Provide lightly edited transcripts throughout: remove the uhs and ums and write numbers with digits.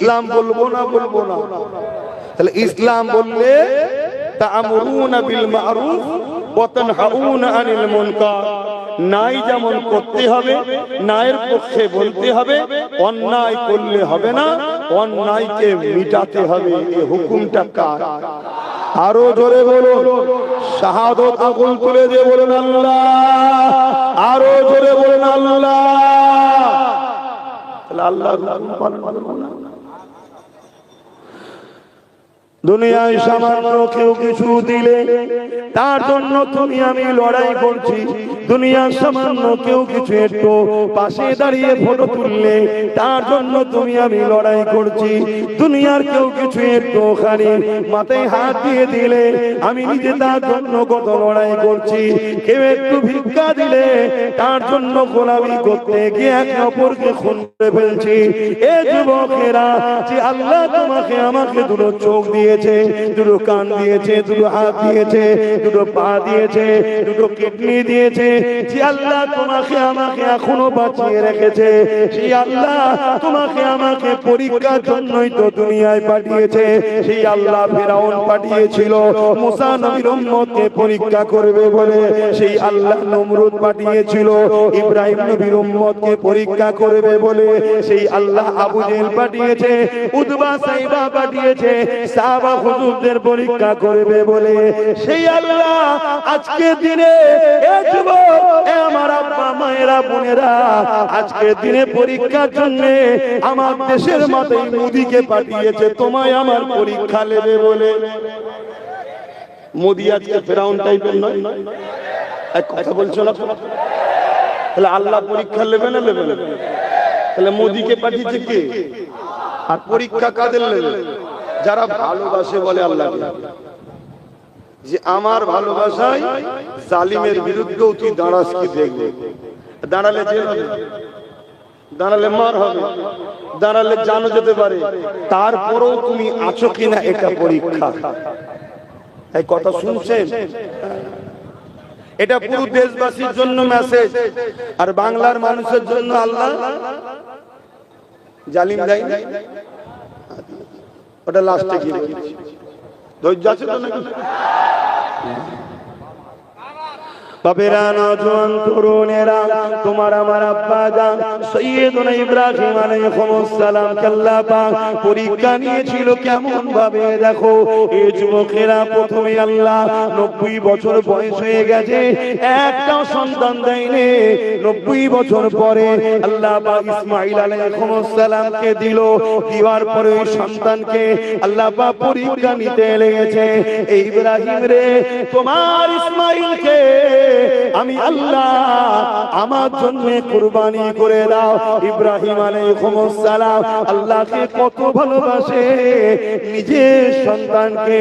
ইসলাম বলবো না তাহলে ইসলাম বললে তা'মুরুনা বিল মা'রুফ ওয়া তানহাউনা আনিল মুনকার, নাই যেমন করতে হবে, ন্যায়ের পক্ষে বলতে হবে, অন্যায় করলে হবে না, অন্যায়কে মিটাতে হবে। এই হুকুমটা কার? আরো জোরে বলুন, শাহাদাত আগুন তুলে দিয়ে বলুন আল্লাহ, আরো জোরে বলুন আল্লাহ। তাহলে আল্লাহর হুকুম পালন করব না। দুনিয়ায় সামান্য কেউ কিছু দিলে তার জন্য তুমি আমি লড়াই করছি। দুনিয়ার সামান্য কেউ কিছু একটু পাশে দাঁড়িয়ে ফটো তুললে তার জন্য তুমি আমি লড়াই করছি। দুনিয়ার কেউ কিছু একটু খালি মাথায় হাত দিয়ে দিলে আমি নিজে তার জন্য কত লড়াই করছি। কেউ একটু ভিক্ষা দিলে তার জন্য গোলামি করতে গিয়ে এক অপরকে খুন করে ফেলছি। এ যুবকেরা, যে আল্লাহ তোমাকে আমাকে দুটো চোখ দিয়েছে, দুটো কান দিয়েছে, দুটো হাত দিয়েছে, দুটো পা দিয়েছে, দুটো কিডনি দিয়েছে, যে আল্লাহ তোমাকে আমাকে এখনো বাঁচিয়ে রেখেছে, সেই আল্লাহ তোমাকে আমাকে পরীক্ষার জন্যই তো দুনিয়ায় পাঠিয়েছে। সেই আল্লাহ ফিরআউন পাঠিয়েছিল মুসা নবীর উম্মতকে পরীক্ষা করবে বলে। সেই আল্লাহ নমরুদ পাঠিয়েছিল ইব্রাহিম নবীর উম্মতকে পরীক্ষা করবে বলে। সেই আল্লাহ আবু জেহেল পাঠিয়েছে, উতবা সাইবা পাঠিয়েছে সাহাবা হুজুরদের পরীক্ষা করবে বলে। সেই আল্লাহ আজকে দিনে এ যুবক, এ আমার আব্বা মায়েরা বোনেরা, আজকে দিনে পরীক্ষার জন্য আমার দেশের মাথায় মোদিকে পাঠিয়েছে তোমায় আমার পরীক্ষা নেবে বলে। মোদি আজকে ফেরাউন টাইপের নয়? এক কথা বলছো না? তাহলে আল্লাহ পরীক্ষা নেবে না নেবে না? তাহলে মোদিকে পাঠিয়েছে কে? আর পরীক্ষা কাদের নেবে? যারা ভালোবাসে বলে আল্লাহ যে আমার ভালোবাসায় জালিমের বিরুদ্ধেও তুই দাঁড়াস কি দেখবে। দাঁড়ালে জেল হবে, দাঁড়ালে মার হবে, দাঁড়ালে জানো যেতে পারে, তারপরেও তুমি আছো কিনা এটা পরীক্ষা। এই কথা শুনছেন? এটা পুরো দেশবাসীর জন্য মেসেজ, আর বাংলার মানুষের জন্য আল্লাহ জালিম দেয় না। ওটা লাস্টে কি ধৈর্য আছে তো নাকি? বাবেরা, নওজোয়ান তরুণেরা, তোমার আমার আব্বা জান সৈয়দনা ইব্রাহিম আলাইহিস সালাম আল্লাহ পাক পরীক্ষা নিয়েছিল কেমন ভাবে দেখো। এই যুবকেরা প্রথমে আল্লাহ 90 বছর বয়স হয়ে গেছে, একটাও সন্তান দেয়নি। 90 বছর পরে আল্লাহ পাক ইসমাঈল আলাইহিস সালামকে দিল। দেওয়ার পরে ওই সন্তানকে আল্লাহ পাক পরীক্ষা নিতে লেগেছে। এই ইব্রাহিম রে, তোমার ইসমাঈলকে আমি আল্লাহ আমার জন্য কুরবানি করে দাও। ইব্রাহিম আলাইহিস সালাম আল্লাহকে কত ভালোবাসে, নিজের সন্তানকে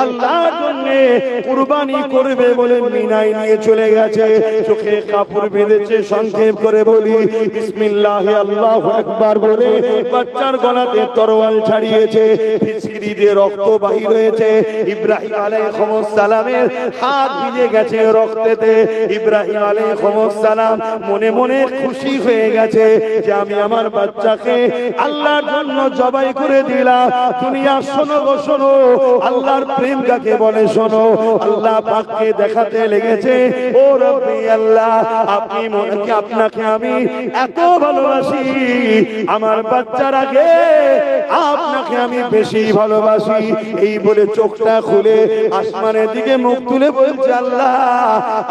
আল্লাহর জন্য কুরবানি করবে বলে মিনায় নিয়ে চলে গেছে। চোখে কাপড় বেঁধেছে, সংক্ষেপ করে বলি বিসমিল্লাহ আল্লাহু আকবার বলে বাচ্চার গলাতে তরোয়াল ছাড়িয়েছে, ফিসকিরি দিয়ে রক্ত বাহির হয়েছে। ইব্রাহিম আলাইহিস সালামের হাত ভিজে গেছে রক্তেতে। ইব্রাহিম আলাইহিস সালাম মনে মনে খুশি হয়ে গেছে যে আমি আমার বাচ্চাকে আল্লাহর জন্য জবাই করে দিলাম। দুনিয়া শোনো গো শোনো, আল্লাহর প্রেম কাকে বলে শোনো। আল্লাহ পাককে দেখাতে লেগেছে, ও রব্বি আল্লাহ, আপনি মনকে আপনাকে আমি এত ভালোবাসি, আমার বাচ্চার আগে আপনাকে আমি বেশি ভালোবাসি। এই বলে চোখটা খুলে আসমানের দিকে মুখ তুলে বলছে, আল্লাহ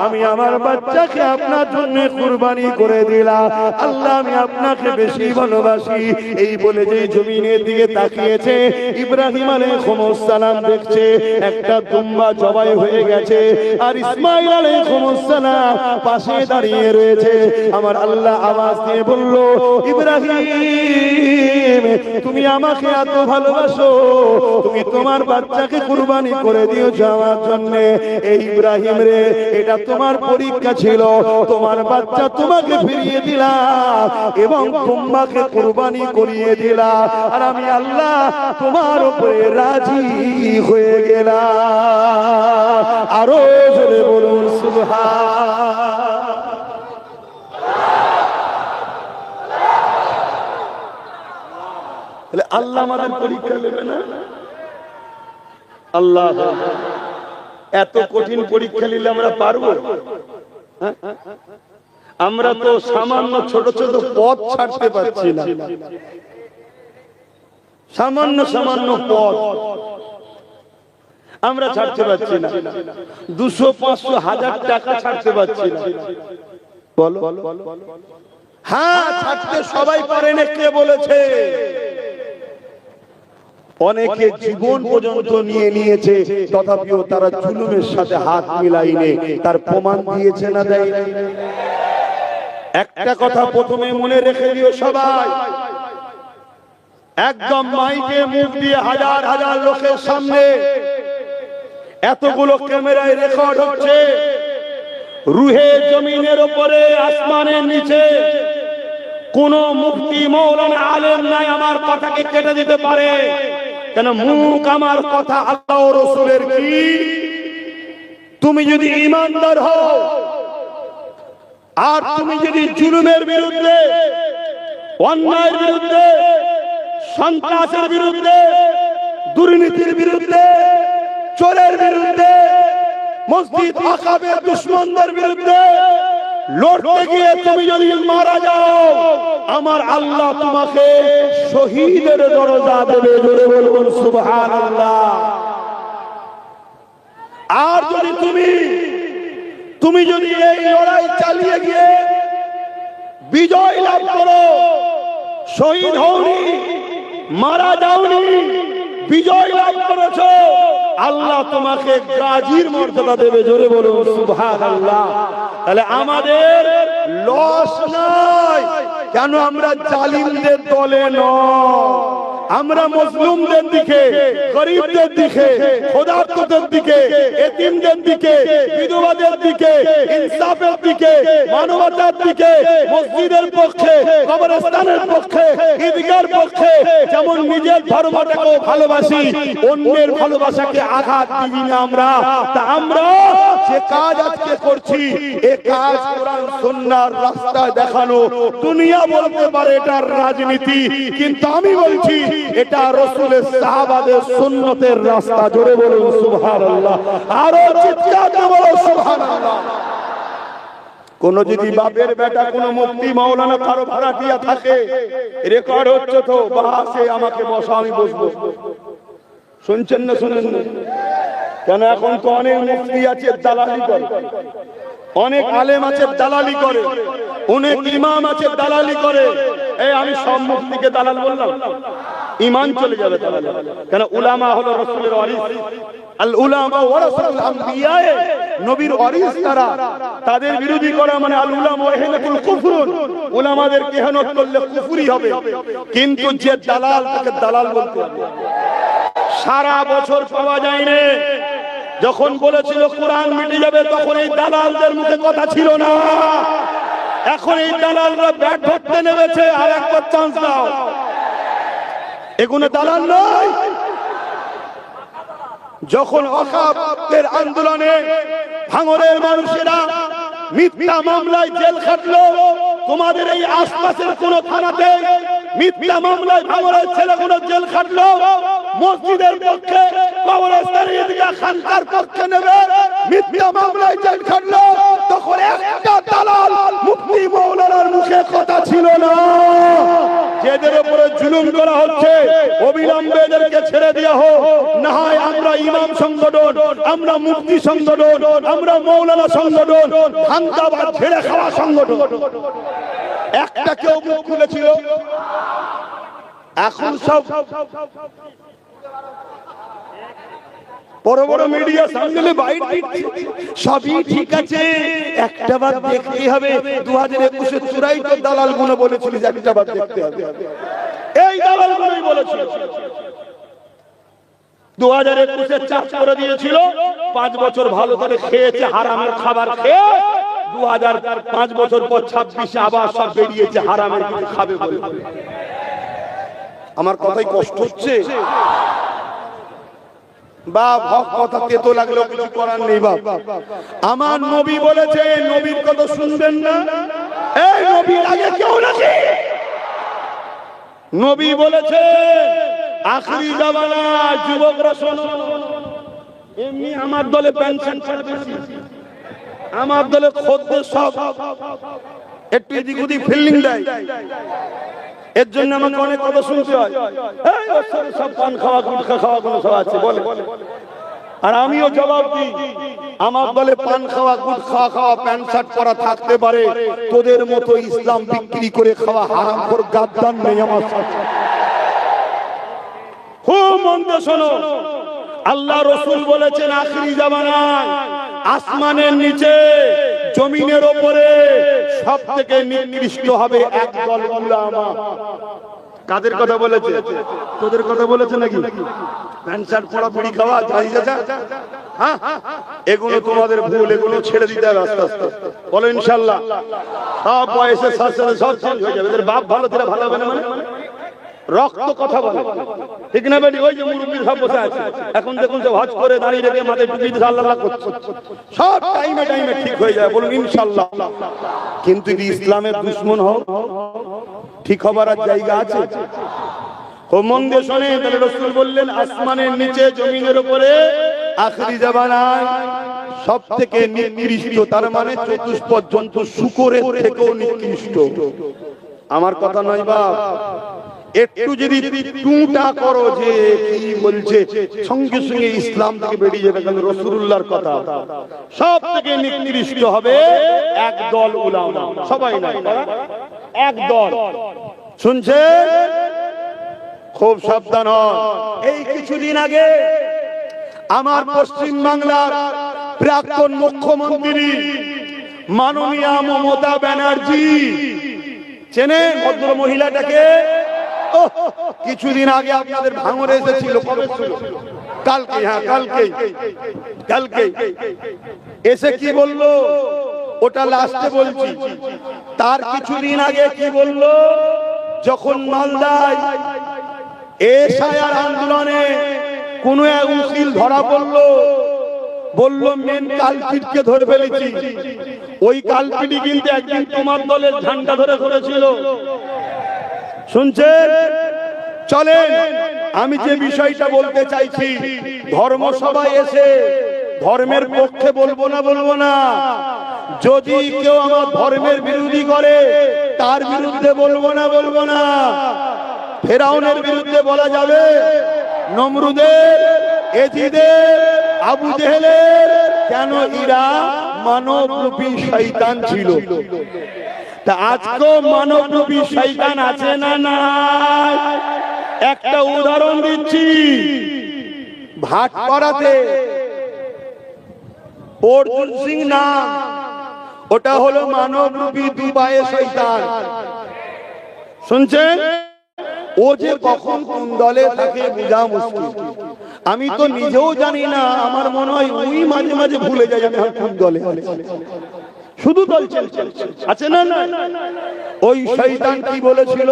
আমি আমার বাচ্চাকে আপনার জন্য কুরবানি করে দিলাম। আল্লাহ আমি আপনাকে বেশি ভালোবাসি। এই বলে যে জমিনের দিকে তাকিয়েছে, ইব্রাহিম আলাইহিস সালাম দেখছে একটা দুম্বা জবাই হয়ে গেছে, আর ইসমাঈল আলাইহিস সালাম পাশে দাঁড়িয়ে রয়েছে। আমার আল্লাহ আওয়াজ দিয়ে বলল, ইব্রাহিম তুমি আমাকে এত ভালোবাসো, তুমি তোমার বাচ্চাকে কুরবানি করে দিয়েছো আমার জন্য। এই ইব্রাহিম রে, এটা তোমার পরীক্ষা ছিল, তোমার বাচ্চা তোমাকে ফিরিয়ে দিলাম এবং তোমাকে কুরবানি করিয়ে দিলাম, আর আমি আল্লাহ তোমার উপরে রাজি হয়ে গেলাম। আরো জোরে বলুন সুবহান। আল্লাহ আমাদের পরীক্ষা নেবে না? আল্লাহ এত কঠিন পরীক্ষা নিলে আমরা পারবো? আমরা তো সামান্য ছোট ছোট পথ ছাড়তে পারছি না, সামান্য সামান্য পথ আমরা ছাড়তে পারছি না, 200, 500, 1000 টাকা ছাড়তে পারছি না। বলো, হ্যাঁ ছাড়তে সবাই পারে না, কে বলেছে? অনেকে জীবন পর্যন্ত নিয়ে নিয়েছে, তথাপিও তারা জুলুমের সাথে হাত মিলাইনে তার প্রমাণ দিয়েছে না দেয়? একটা কথা প্রথমে মনে রেখে দিও সবাই, একদম মাইকে মুখ দিয়ে হাজার হাজার লোকের সামনে এতগুলো ক্যামেরায় রেকর্ড হচ্ছে, রুহে জমিনের উপরে আসমানের নিচে কোন মুফতি মৌলানা আলেম নাই আমার কথাকে কেটে দিতে পারে। কেন? মুখ আমার কথা আল্লাহ ও রাসূলের কি? তুমি যদি ঈমানদার হও আর তুমি যদি জুলুমের বিরুদ্ধে, অন্যায়ের বিরুদ্ধে, সন্ত্রাসের বিরুদ্ধে, দুর্নীতির বিরুদ্ধে, চোরের বিরুদ্ধে, মসজিদ আকাবের দুশমনদের বিরুদ্ধে লড়তে গিয়ে তুমি যদি মারা যাও, আমার আল্লাহ তোমাকে শহীদের দরজা দেবে। জোরে বলুন সুবহানাল্লাহ। আর যদি তুমি যদি এই লড়াই চালিয়ে গিয়ে বিজয় লাভ করো, শহীদ হওনি, মারা যাওনি, বিজয় লাভ করেছো, আল্লাহ তোমাকে গাজীর মর্যাদা দেবে। জোরে বলুন সুবহানাল্লাহ। তাহলে আমাদের লস নাই। কেন? আমরা জালিমদের দলে নয়, আমরা মজলুমদের দিকে, গরিবদের দিকে, ক্ষুধার্তদের দিকে, এতিমদের দিকে, বিধবাদের দিকে, ইনসাফের দিকে, মানবতার দিকে, মসজিদের পক্ষে, কবরস্থানের পক্ষে, ঈদগার পক্ষে। যেমন নিজের ধর্মটাকে ভালোবাসি, অন্যের ভালোবাসাকে আঘাত দিই না আমরা। তা আমরা যে কাজ আজকে করছি, এই কাজ কোরআন সুন্নাহর রাস্তায় দেখানো। দুনিয়া বলতে পারে এটা রাজনীতি, কিন্তু আমি বলছি এটা রাসূলের সাহাবাদের সুন্নতের রাস্তা। জোরে বলুন সুবহানাল্লাহ। আরো চিৎকার দিয়ে বলুন সুবহানাল্লাহ। কোন যদি বাপের বেটা কোন মুফতি মাওলানা কারো ভাড়াটিয়া থাকে, রেকর্ড হচ্ছে তো, বাসে আমাকে বসা, আমি বসবো। শুনছেন না? শুনেন না? কেন? এখন তো অনেক মুফতি আছে দালালি করে, অনেক আলেম আছে দালালি করে, অনেক ইমাম আছে দালালি করে। এই আমি সব মুফতিকে দালাল বললাম? ঈমান চলে যাবে দালাল। কেন? উলামা হলো রাসূলের ওয়ারিস, আল উলামা ওয়ারাসাতুল আমবিয়া, নবীর ওয়ারিস তারা। তাদের বিরোধী করা মানে আল উলামা ইহনাতুল কুফরুন, উলামাদের ইহনত করলে কুফরি হবে। কিন্তু যে দালাল, তাকে দালাল বলতে হবে। সারা বছর পাওয়া যায় না। যখন বলেছিল কোরআন মিটে যাবে, তখন এই দালালদের মুখে কথা ছিল না। এখন এই দালালরা ব্যাট ধরতে নেমেছে, আর একবার চান্স দাও। এগুলো দালাল নয়। যখন ওয়াকাফের আন্দোলনে ভাঙড়ের মানুষেরা মিথ্যা মামলায় জেল খাটলো, তোমাদের এই আশপাশের কোন থানাতে মিথ্যা মামলায় ভাঙড়ের ছেলেগুলো জেল খাটলো, মসজিদের পক্ষে, কবরস্থানের ঈদগাহ খানকার পক্ষে নেবে মিথ্যা মামলায় জেল খাটলো, তখন একটা দালাল মুফতি মাওলানার মুখে কথা ছিল না। যেদের উপরে জুলুম করা হচ্ছে, অবিলম্বে এদেরকে ছেড়ে দেওয়া হোক। না হয় আমরা ইমাম সংগঠন, আমরা মুফতি সংগঠন, আমরা মাওলানা সংগঠন, ধান্দাবাজ ছেড়ে খাওয়া সংগঠন, একটা কেউ মুখ খুলেছিল। এখন সব বড় বড় মিডিয়া সামনে বাইট দিচ্ছে, সবই ঠিক আছে, একটা বার দেখতে হবে। 2021 এর চূড়াই তো দালাল গুলো বলেছিল যে একটা বার দেখতে হবে। এই দালাল গুলোই বলেছিল। 2021 এর চাপ করে দিয়েছিল, 5 বছর ভালো করে খেয়েছে, হারামের খাবার খেয়ে 2005 বছর পর 26 আবার সব বেরিয়েছে হারামের কিছু খাবে বলে। আমার কথাই কষ্ট হচ্ছে বাপ, হক কথা তেতো লাগলেও কিছু করার নেই বাপ। আমার নবী বলেছে, নবীর কথা শুনবেন না? এই নবীর আগে কেউ নাকি? নবী বলেছে আখিরি জামানা যুবকরা শোনো, এমনি আমার দলে পেনশন ছাড়া বেশি, আমার দলে খদ্দের সব একটু এদিক ওদিক ফিল্ডিং দেয়, এর জন্য আমাকে অনেক কথা শুনতে হয়, সব পান খাওয়া গুটখা খাওয়া কোনো সব আছে বলে, আর আমিও জবাব দিই, আমার দলে পান খাওয়া গুটখা খাওয়া প্যান্ট শার্ট পরা থাকতে পারে, তোদের মতো ইসলাম বিক্রি করে খাওয়া হারামখোর গাদ্দার নেই আমার সাথে। খুব মন দিয়ে শোনো, আল্লাহ রাসূল বলেছেন আখিরি জামানায় আসমানের নিচে জমিনের উপরে সবথেকে নিকৃষ্ট হবে একদল উলামা। কাদের কথা বলেছে? তোদের কথা বলেছে নাকি? প্যান্ট শার্ট পরা বিড়ি খাওয়া জানি চাচা, হ্যাঁ এগুলো তোমাদের ভুল, এগুলো ছেড়ে দিতে হবে আস্তে আস্তে, বলো ইনশাআল্লাহ। সব বয়সে সাথে সব চেঞ্জ হয়ে যাবে, এদের বাপ ভালো ছিল ভালো হবে না মানে রক্ত কথা বলে, ঠিক না বেটি? ওই যে মুরব্বী সব বসে আছে এখন, দেখুন সব হজ করে দাঁড়িয়ে রেখে মাথায় টুপি দিয়ে আল্লাহ করছে, সব টাইমে টাইমে ঠিক হয়ে যায়, বলুন ইনশাআল্লাহ। কিন্তু যদি ইসলামের দুশমন হও, ঠিক হবার আর জায়গা আছে? খুব মন দিয়ে শোনেন, তাহলে রাসূল বললেন আসমানের নিচে জমিনের উপরে আখিরি জামানায় সবথেকে নিকৃষ্ট, তার মানে চতুষ্পদ জন্তু শূকরের থেকেও নিকৃষ্ট। আমার কথা নয় বাপ, একটু যদি টুটা করো যে কি বলছে, সঙ্গে সঙ্গে ইসলাম থেকে বেরিয়ে যাবে, কারণ রাসূলুল্লাহর কথা। সব থেকে নিকৃষ্ট হবে একদল উলামা, সবাই না একদল। শুনছে? খুব সাবধান হন। এই কিছুদিন আগে আমার পশ্চিম বাংলার প্রাক্তন মুখ্যমন্ত্রী মাননীয়া মমতা ব্যানার্জি, চেনেন ভদ্র মহিলাটাকে? কিছুদিন আগে আপনাদের ভাঙড়ে এসেছিল, কবে ছিল? কালকে, হ্যাঁ কালকে এসে কি বললো ওটা লাস্টে বলছি। তার কিছুদিন আগে কি বললো, যখন মালদায় এসআইআর আন্দোলনে কোন এক উকিল ধরা পড়লো, বললো মেন কালপিটকে ধরে ফেলেছি, ওই কালপিটই কিন্তু একদিন তোমার দলের ঝান্ডা ধরে ধরেছিল। শুনছেন? চলেন আমি যে বিষয়টা বলতে চাইছি, ধর্মসভায় এসে ধর্মের পক্ষে বলবো না, যদি কেউ আমার ধর্মের বিরোধী করে তার বিরুদ্ধে বলবো না। ফেরাউনের বিরুদ্ধে বলা যাবে, নমরুদের, এজিদের, আবু জেহেলের, কেন? এরা মানবরূপী শয়তান ছিল। তা আজকেও মানবরূপী শয়তান আছে না নাই? একটা উদাহরণ দিচ্ছি, ভাটপাড়াতে অর্জুন সিং নাম, ওটা হলো মানবরূপী দুবাইয়ে শয়তান। শুনছেন? ও যে কখন কোন দলে থাকে বোঝা মুশকিল। আমি তো নিজেও জানি না, আমার মনে হয় ওই মাঝে মাঝে ভুলে যায় আমি কোন দলে আছি। শুধু দল আছে না? ওই শয়তান কি বলেছিল?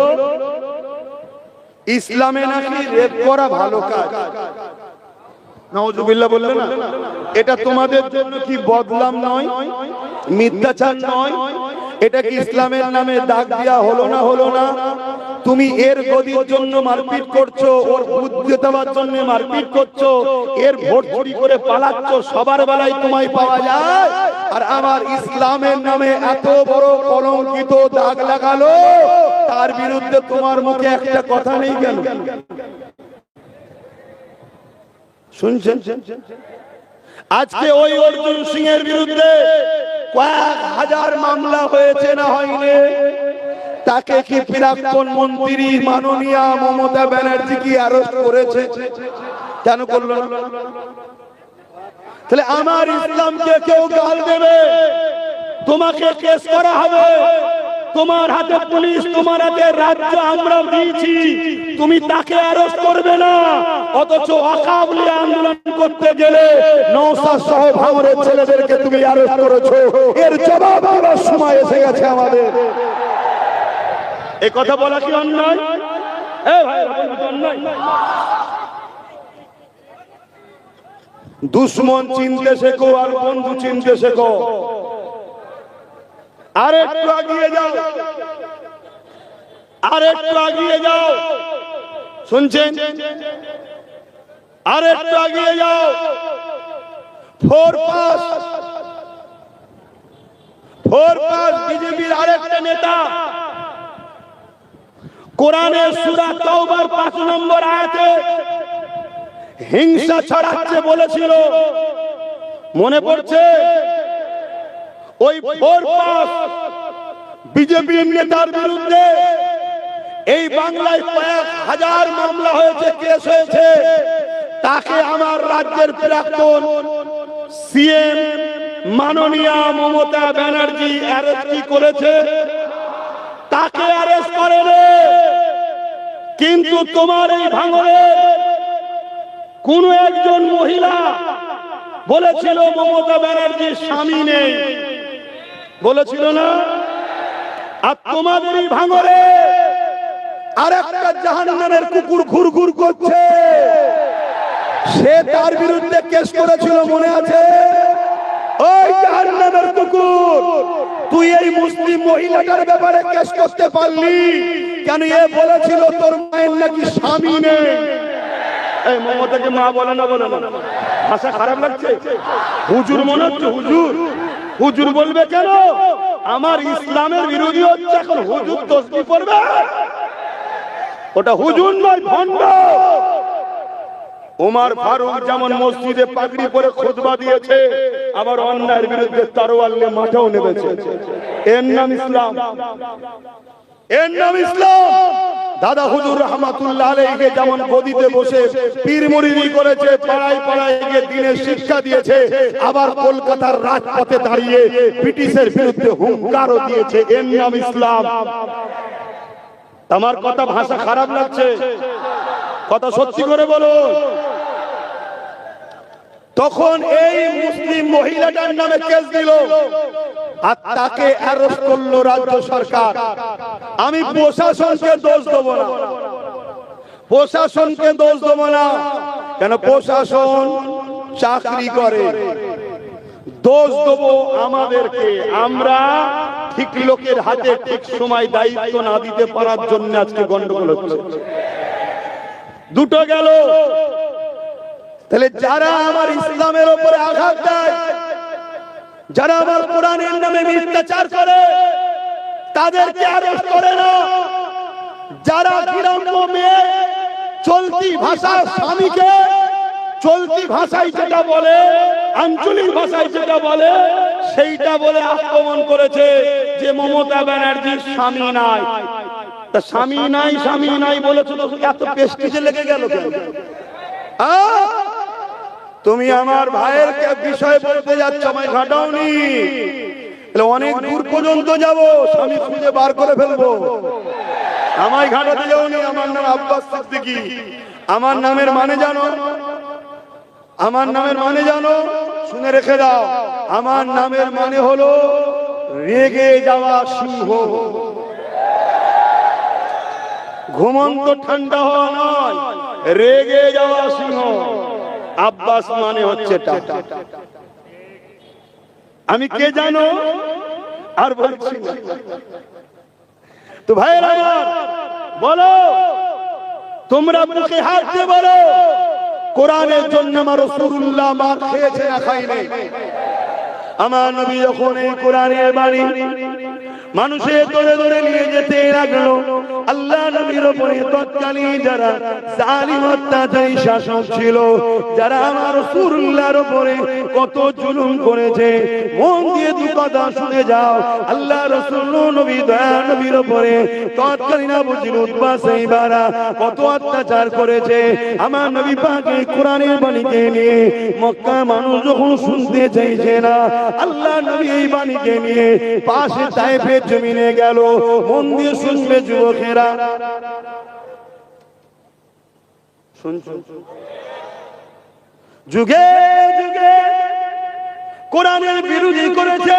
ইসলামে নাকি রেপ করা ভালো কাজ। নাউজুবিল্লাহ বললে না? এটা তোমাদের জন্য কি বদনাম নয়, মিথ্যাচার নয়? এটা কি ইসলামের নামে দাগ দেওয়া হলো না? তুমি এর গদির জন্য মারপিট করছো, ওর বুদ্ধি দেওয়ার জন্য মারপিট করছো, এর ভোট চুরি করে পালাচ্ছ, সবার বেলায় তোমায় পাওয়া যায়, আর আমার ইসলামের নামে এত বড় কলঙ্কিত দাগ লাগালো, তার বিরুদ্ধে তোমার মুখে একটা কথা নেই কেন? শুনছেন? আজকে ওই অর্জুন সিং এর বিরুদ্ধে কয়েক হাজার মামলা হয়েছে না হয়নি? তাকে কি প্রাক্তন মন্ত্রী মাননীয়া মমতা ব্যানার্জি কি অ্যারেস্ট করেছে? কেন করলো না? তাহলে আমার ইসলামকে কেউ গাল দেবে, তোমাকে কেস করা হবে, তোমার হাতে পুলিশ, তোমার হাতে রাজ্য আমরা দিয়েছি, তুমি তাকে অ্যারেস্ট করবে না। অথচ ওয়াকাবলি আন্দোলন করতে গেলে নওশাদ সহ ভাঙড়ের ছেলেদেরকে তুমি অ্যারেস্ট করেছো। এর জবাব দেওয়ার সময় এসে গেছে আমাদের। এই কথা বলা কি অন্যায়? ভাই অন্যায়। দুশ্মন চিনতে শেখো আর বন্ধু চিনতে শেখো। আর একটু এগিয়ে যাও, আর একটু এগিয়ে যাও, শুনছেন? আর একটু এগিয়ে যাও, 4 পাস বিজেপির আরেকটা নেতা কোরআনের সূরা তাওবার 5 নম্বর আয়াতে হিংসা ছড়াচ্ছে বলেছিল, মনে পড়ছে? ওই 4 পাস বিজেপির নেতার বিরুদ্ধে এই বাংলায় কয়েক হাজার মামলা হয়েছে, কেস হয়েছে। তাকে আমার রাজ্যের প্রাক্তন সিএম মাননীয়া মমতা ব্যানার্জি অ্যারেস্ট করেছে, তাকে অ্যারেস্ট করেনি। কিন্তু তোমার এই ভাঙড়ে কোন একজন মহিলা বলেছিল মমতা ব্যানার্জির স্বামী নেই, বলেছিল না? আর তোমাদের এই ভাঙড়ে আর একটা জাহান্নামের কুকুর ঘুরঘুর করছে, সে তার বিরুদ্ধে কেস করেছিল, মনে আছে? ওই জাহান্নামের কুকুর, তুই এই মুসলিম মহিলাটার ব্যাপারে কেস করতে পারলি কেন? এ বলেছিল তোর মায়ের নাকি স্বামী নেই। এই মমতাকে মা বলে না, বলে না? ভাষা খারাপ লাগছে? হুজুর মনে হচ্ছে? হুজুর হুজুর বলবে কেন? আমার ইসলামের বিরোধী হচ্ছে, এখন হুজুর তসবিহ পড়বে? ওটা হুজুর নয়, ভণ্ড। ওমর ফারুক যেমন মসজিদে পাগড়ি পরে খুতবা দিয়েছে, আবার অন্যায়ের বিরুদ্ধে তরোয়াল নিয়ে মাঠেও নেমেছে। এর নাম ইসলাম, এর নাম ইসলাম। দাদা হুজুর রহমাতুল্লাহ আলাইহি যেমন গদিতে বসে পীর মুরিদি করেছে, পাড়ায় পাড়ায় গিয়ে দ্বীনের শিক্ষা দিয়েছে, আবার কলকাতার রাজপথে দাঁড়িয়ে ব্রিটিশের বিরুদ্ধে হুঙ্কারও দিয়েছে। এর নাম ইসলাম। আমার কথা ভাষা খারাপ লাগছে? কথা সত্যি করে বলো। তখন এই মুসলিম মহিলাটার নামে কেস দিল আর তাকে অ্যারেস্ট করলো রাজ্য সরকার। আমি প্রশাসনকে দোষ দেব না, প্রশাসনকে দোষ দেব না। কেন? প্রশাসন চাকরি করে। দোষ দেব আমাদেরকে, আমরা ঠিক লোকের হাতে ঠিক সময় দায়িত্ব না দিতে পারার জন্য আজকে গন্ডগোল হচ্ছে। দুটো গেল। তাহলে যারা আমার ইসলামের উপরে আঘাত দেয়, যারা আমার কোরআনের নামে মিথ্যাচার করে, তাদেরকে অ্যারেস্ট করে না। যারা গ্রাম্য মেয়ে চলতি ভাষা স্বামীকে চলতি ভাষায় যেটা বলে, আঞ্চলিক ভাষায় যেটা বলে, সেইটা বলে আক্রমণ করেছে যে মমতা ব্যানার্জির স্বামী নাই। তা স্বামী নাই স্বামী নাই বলেছো, তো এত প্রেস্টিজে লেগে গেল কেন? তুমি আমার ভাইয়ের বিষয় বলতে যাচ্ছ, আমায় ঘাটাওনি। অনেক দূর পর্যন্ত যাব, স্বামী খুঁজে বার করে ফেলবো। আমায় ঘাটাতে যাওনি। আমার নাম আব্বাস সিদ্দিকী। আমার নামের মানে জানো? আমার নামের মানে জানো? শুনে রেখে দাও। আমার নামের মানে হলো রেগে যাওয়া সিংহ। ঘুমন্ত ঠান্ডা হওয়া নয়, রেগে যাওয়া সিংহ। আব্বাস মানে হচ্ছে টাটা। আমি কে জানো? আর বলছি না। তো ভাইরা আমার, বলো, তোমরা মুখে হাত দিয়ে বলো, কোরআনের জন্য আমার রাসূলুল্লাহ মার খেয়েছে না খায়নি? আমার নবী যখন এই কোরআনের বাণী মানুষের ধরে ধরে নিয়ে যেতে লাগলো, আল্লাহ নবীর উপরে তৎকালীন যারা জালিম অত্যাচারী শাসক ছিল, যারা আমার রাসূলুল্লাহর উপরে কত জুলুম করেছে, মন দিয়ে দু কথা শুনে যাও। আল্লাহ রাসূল নবী দয়া নবীর উপরে তৎকালীন আবু জিল উতবা সাইবারা কত অত্যাচার করেছে। আমার নবী পাক এই কোরআনের বাণীকে নিয়ে মক্কা মানুষ যখন শুনতে চাইছে না, আল্লাহ নবী এই বাণীকে নিয়ে পাশে তায়েফের জমিনে গেল। মন দিয়ে শুনবে যুবকেরা, শুনছো? যুগে যুগে কোরআনের বিরোধী করেছে।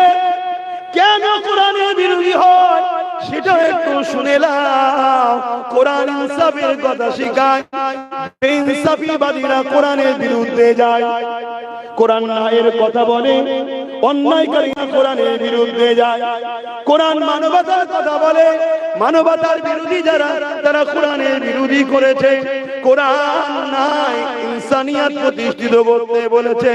কেন কোরআনের বিরোধী হয় সেটা একটু শুনে নাও। কোরআন ইনসাফের কথা শিখায়, ইনসাফিবাদীরা কোরআনের বিরুদ্ধে যায়। কোরআন ন্যায়ের কথা বলে, অন্যায়কারীরা কোরআনের বিরুদ্ধে যায়। কোরআন মানবতার কথা বলে, মানবতার বিরোধী যারা, তারা কোরআনের বিরোধী করেছে। কোরআন নাই ইনসানিয়ত প্রতিষ্ঠিত করতে বলেছে,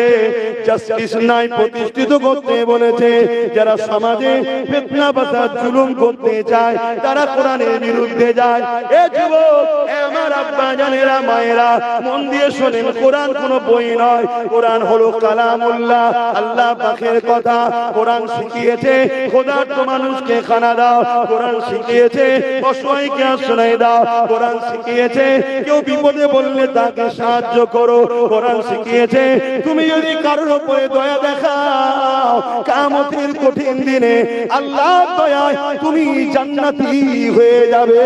জাস্টিস নাই প্রতিষ্ঠিত করতে বলেছে। যারা সমাজে ফিতনা ফাসাদ জুলুম করতে চায়, তারা কোরআনের বিরুদ্ধে যায়। এ যুবক, এ আমার আব্বা জানেরা, মায়েরা, মন দিয়ে শোনেন, কোরআন কোনো বই নয়, কোরআন হলো কালামুল্লাহ, আল্লাহ পাকের কথা। কোরআন শিখিয়েছে ক্ষুধার্ত মানুষকে খানা দাও, কোরআন শিখিয়েছে অসহায়কে আশ্রয় দাও, কোরআন শিখিয়েছে কেউ বিপদে বললে তাকে সাহায্য করো, কোরআন শিখিয়েছে তুমি যদি কারোর উপরে দয়া দেখাও, কিয়ামতের কঠিন দিনে আল্লাহর দয়ায় তুমি জান্নাতি হয়ে যাবে।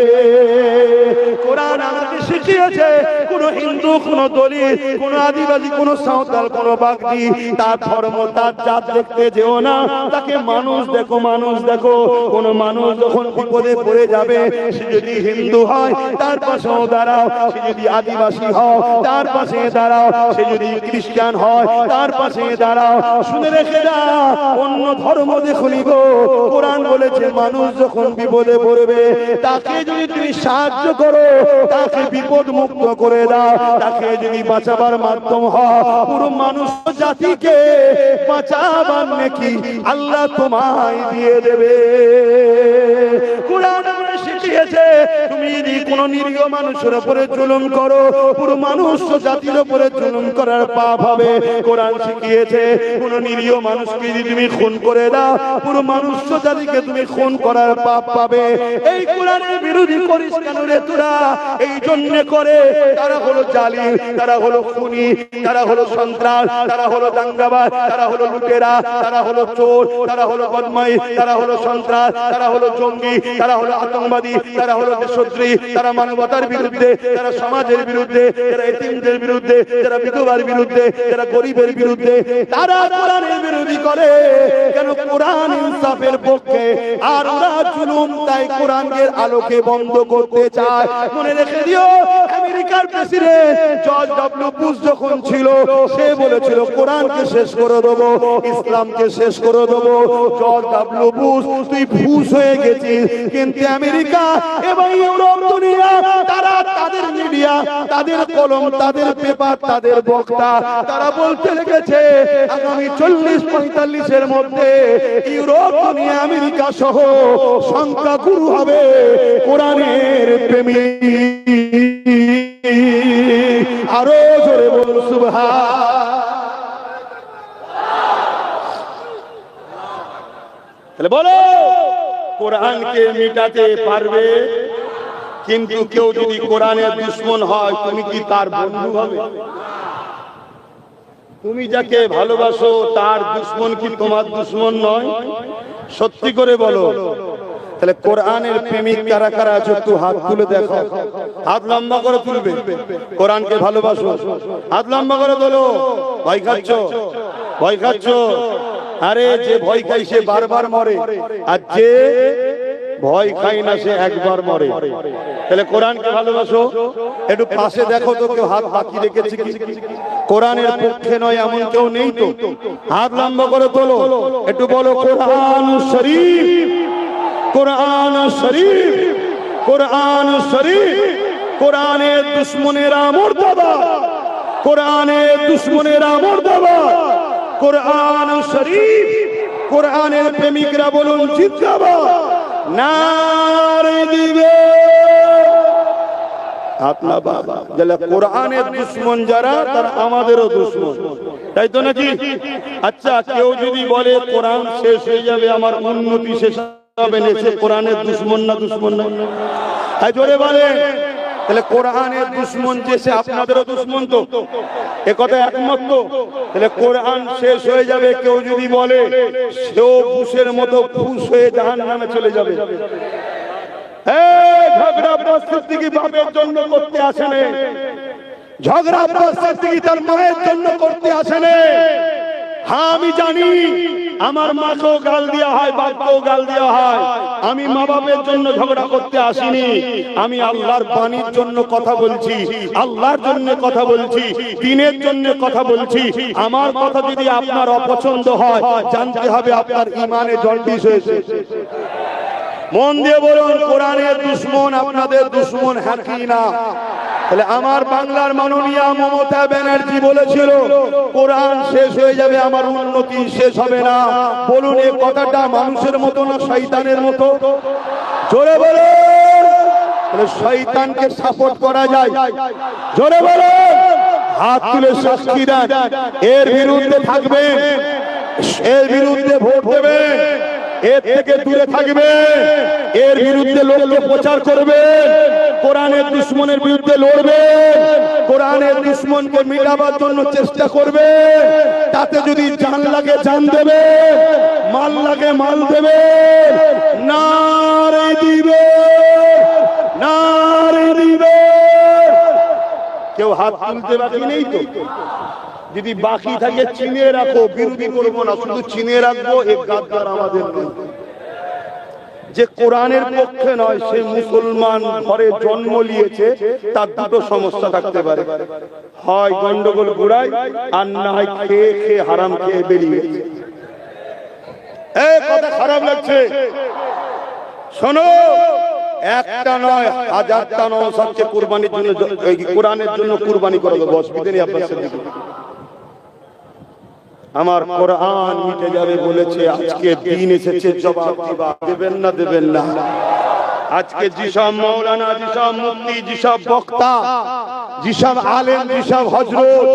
কোরআন আমাকে শিখিয়েছে কোন হিন্দু, কোন দলিত, কোন আদিবাসী, কোন সাঁওতাল, কোন বাগদি, তার ধর্ম, তার জাত দেখতে যেও না, তাকে মানুষ দেখো, মানুষ দেখো। কোন মানুষ যখন বিপদে পড়ে যাবে, সে যদি হিন্দু হয় তার পাশেও দাঁড়াও, সে যদি আদিবাসী হয় তার পাশে দাঁড়াও, সে যদি খ্রিস্টান হয় তার পাশে দাঁড়াও। শুনে রেখে দাও, অন্য ধর্ম দেখুনি গো, কোরআন বলেছে মানুষ যখন বিপদে পড়বে, তাকে যদি তুমি সাহায্য করো, তাকে বিপদ মুক্ত করে দাও, তাকে যদি বাঁচাবার মাধ্যম হয়, পুরো মানুষ জাতিকে বাঁচাবার নাকি আল্লাহ তোমায় দিয়ে দেবে। কোরআন আমাদের শিখিয়েছে তুমি যদি কোনো নিরীহ মানুষের উপরে জুলুম করো, পুরো মানুষ জাতির উপরে জুলুম করার পাপ হবে। কোরআন শিখিয়েছে কোন নিরীহ মানুষকে যদি তুমি খুন করে দাও, পুরো মানুষ জাতিকে তুমি খুন করার পাপ পাবে। এই কোরআনের বিরোধী করিস কেন রে তোরা? এই জন্য করে তারা হলো জালিম, তারা হলো খুনি, তারা হলো সন্ত্রাস, তারা হলো দাঙ্গাবাজ, তারা হলো লুটেরা, তারা হলো চোর, তারা হলো বদমাই, তারা হলো সন্ত্রাস, তারা হলো জঙ্গি, তারা হলো আতঙ্কবাদী, তারা হলো দেশদ্রোহী, তারা মানবতার বিরুদ্ধে, তারা সমাজের বিরুদ্ধে, যারা এতিমদের বিরুদ্ধে, যারা বিধবার বিরুদ্ধে, যারা গরিবের বিরুদ্ধে, তারা কোরআনের বিরোধী করে। কেন? কোরআন ইনসাফের পক্ষে, আর ওরা জুলুম তাই কোরআনের আলোকে বন্ধ করতে চায়। মনে রেখে দিও, আমেরিকার প্রেসিডেন্ট জর্জ ডব্লিউ বুশ যখন ছিল, সে বলেছিল কোরআনকে শেষ করে দেবো, ইসলামকে শেষ করে দেবো। জর্জ ডব্লিউ বুশ, তুই বুশ হয়ে গেছিস, কিন্তু আমেরিকা এবং ইউরোপ দুনিয়া, তারা তাদের মিডিয়া, তাদের কলম, তাদের পেপার, তাদের বক্তা, তারা বলতে লেগেছে আগামী 40-45 মধ্যে ইউরোপ দুনিয়া, আমেরিকা সহ সংখ্যা গুরু হবে কোরআনের প্রেমী। আরো জোরে বলুন সুবহান। তাহলে বলো, কোরআনকে মিটাতে পারবে? কিন্তু কেউ যদি কোরআনের দুশমন হয়, তুমি কি তার বন্ধু হবে? তুমি যাকে ভালোবাসো তার দুশমন কি তোমার দুশমন নয়? সত্যি করে বলো। তাহলে কোরআনের প্রেমিক কারা কারা আছো, একটু হাত তুলে দেখো। হাত লম্বা করে তুলবে। কোরআনকে ভালোবাসো, হাত লম্বা করে তোলো। ভয় খাচ্ছ? ভয় খাচ্ছ? আরে যে ভয় খাই সে বারবার মরে, আর যে ভয় খাই না সে একবার মরে। তাহলে কোরআনকে ভালোবাসো। একটু পাশে দেখো তো, কেউ হাত বাকি রেখেছে কি? কোরআনের পক্ষে নয় এমন কেউ নেই তো? হাত লম্বা করে তোলো, একটু বলো কোরআন শরীফ, কোরআন শরীফ, কোরআন শরীফ। কোরআনের দুশমনেরা মুর্দাবাদ, কোরআনের দুশমনেরা মুর্দাবাদ। কোরআন শরীফ, কোরআনের প্রেমিকরা বলুন জিন্দাবাদ। নারে দিবে আপনার বাবা। কোরআনের দুশমন যারা, তারা আমাদেরও দুশমন, তাই তো নাকি? আচ্ছা, কেউ যদি বলে কোরআন শেষ হয়ে যাবে, আমার উন্নতি শেষ হবে না, সে কোরআনের দুশমন না? দুশমন না? তাই জোরে বলে। তাহলে কোরআনের দুশমন যে, সে আপনাদেরও দুশমন তো? এ কথা একমত তো? তাহলে কোরআন শেষ হয়ে যাবে কেউ যদি বলে, সেও বুশের মতো ফুস হয়ে জাহান্নামে চলে যাবে। ঝগড়া প্রস্তুতি বাপের জন্য করতে আসেন, ঝগড়া প্রস্তুতি তার মায়ের জন্য করতে আসেন। হ্যাঁ, আমি জানি আমার মাকেও গাল দেওয়া হয়, বাপকেও গাল দেওয়া হয়। আমি মা বাপের জন্য ঝগড়া করতে আসিনি, আমি আল্লাহর বাণীর জন্য কথা বলছি, আল্লাহর জন্য কথা বলছি, দ্বীনের জন্য কথা বলছি। আমার কথা যদি আপনার অপছন্দ হয়, জানতে হবে আপনার ঈমানে জন্ডিস হয়েছে। মন দিয়ে বলুন, কোরআনের দুশমন আপনাদের দুশমন হ্যাঁ কি না? তাহলে আমার বাংলার মাননীয়া মমতা ব্যানার্জি বলেছিল কোরআন শেষ হয়ে যাবে, আমার উন্নতি শেষ হবে না। বলুন এই কথাটা মানুষের মতো না শয়তানের মতো? জোরে বলুন। তাহলে শয়তানকে সাপোর্ট করা যায়? জোরে বলুন, হাত তুলে সাক্ষী দেন। এর বিরুদ্ধে থাকবেন, এর বিরুদ্ধে ভোট দেবেন, এর থেকে দূরে থাকবে, এর বিরুদ্ধে লোককে প্রচার করবে, কোরআনের দুশমনের বিরুদ্ধে লড়বে, কোরআনের দুশমনকে মিটাবার জন্য চেষ্টা করবে। তাতে যদি জান লাগে জান দেবে, মাল লাগে মাল দেবে। নারে দিবে, নারে দিবে। কেউ হাত তুলতে বাকি নেই তো? যদি বাকি থাকে চিনে রাখো, বিরোধী করবো না, শুধু চিনে রাখবো। এক গাদ্দার আমাদের নেই। যে কোরআনের পক্ষে নয়, সে মুসলমান ঘরে জন্ম নিয়েছে, তার দুটো সমস্যা থাকতে পারে, হয় গন্ডগোল গুড়াই, আর না হয় খেয়ে খেয়ে হারাম খেয়ে বেরিয়ে। এই কথা খারাপ লাগছে, শোনো, একটা নয় হাজারটা নওশাদকে কুরবানির জন্য, কোরআনের জন্য কুরবানি করে দেবো, অসুবিধা নেই আপনার সাথে। আমার কোরআন মিটে যাবে বলেছে, আজকে দিন এসেছে, জবাব দিবা, দেবেন না দেবেন না। আজকে যেসব মাওলানা, যেসব মুফতি, যেসব বক্তা, যেসব আলেম, যেসব হযরত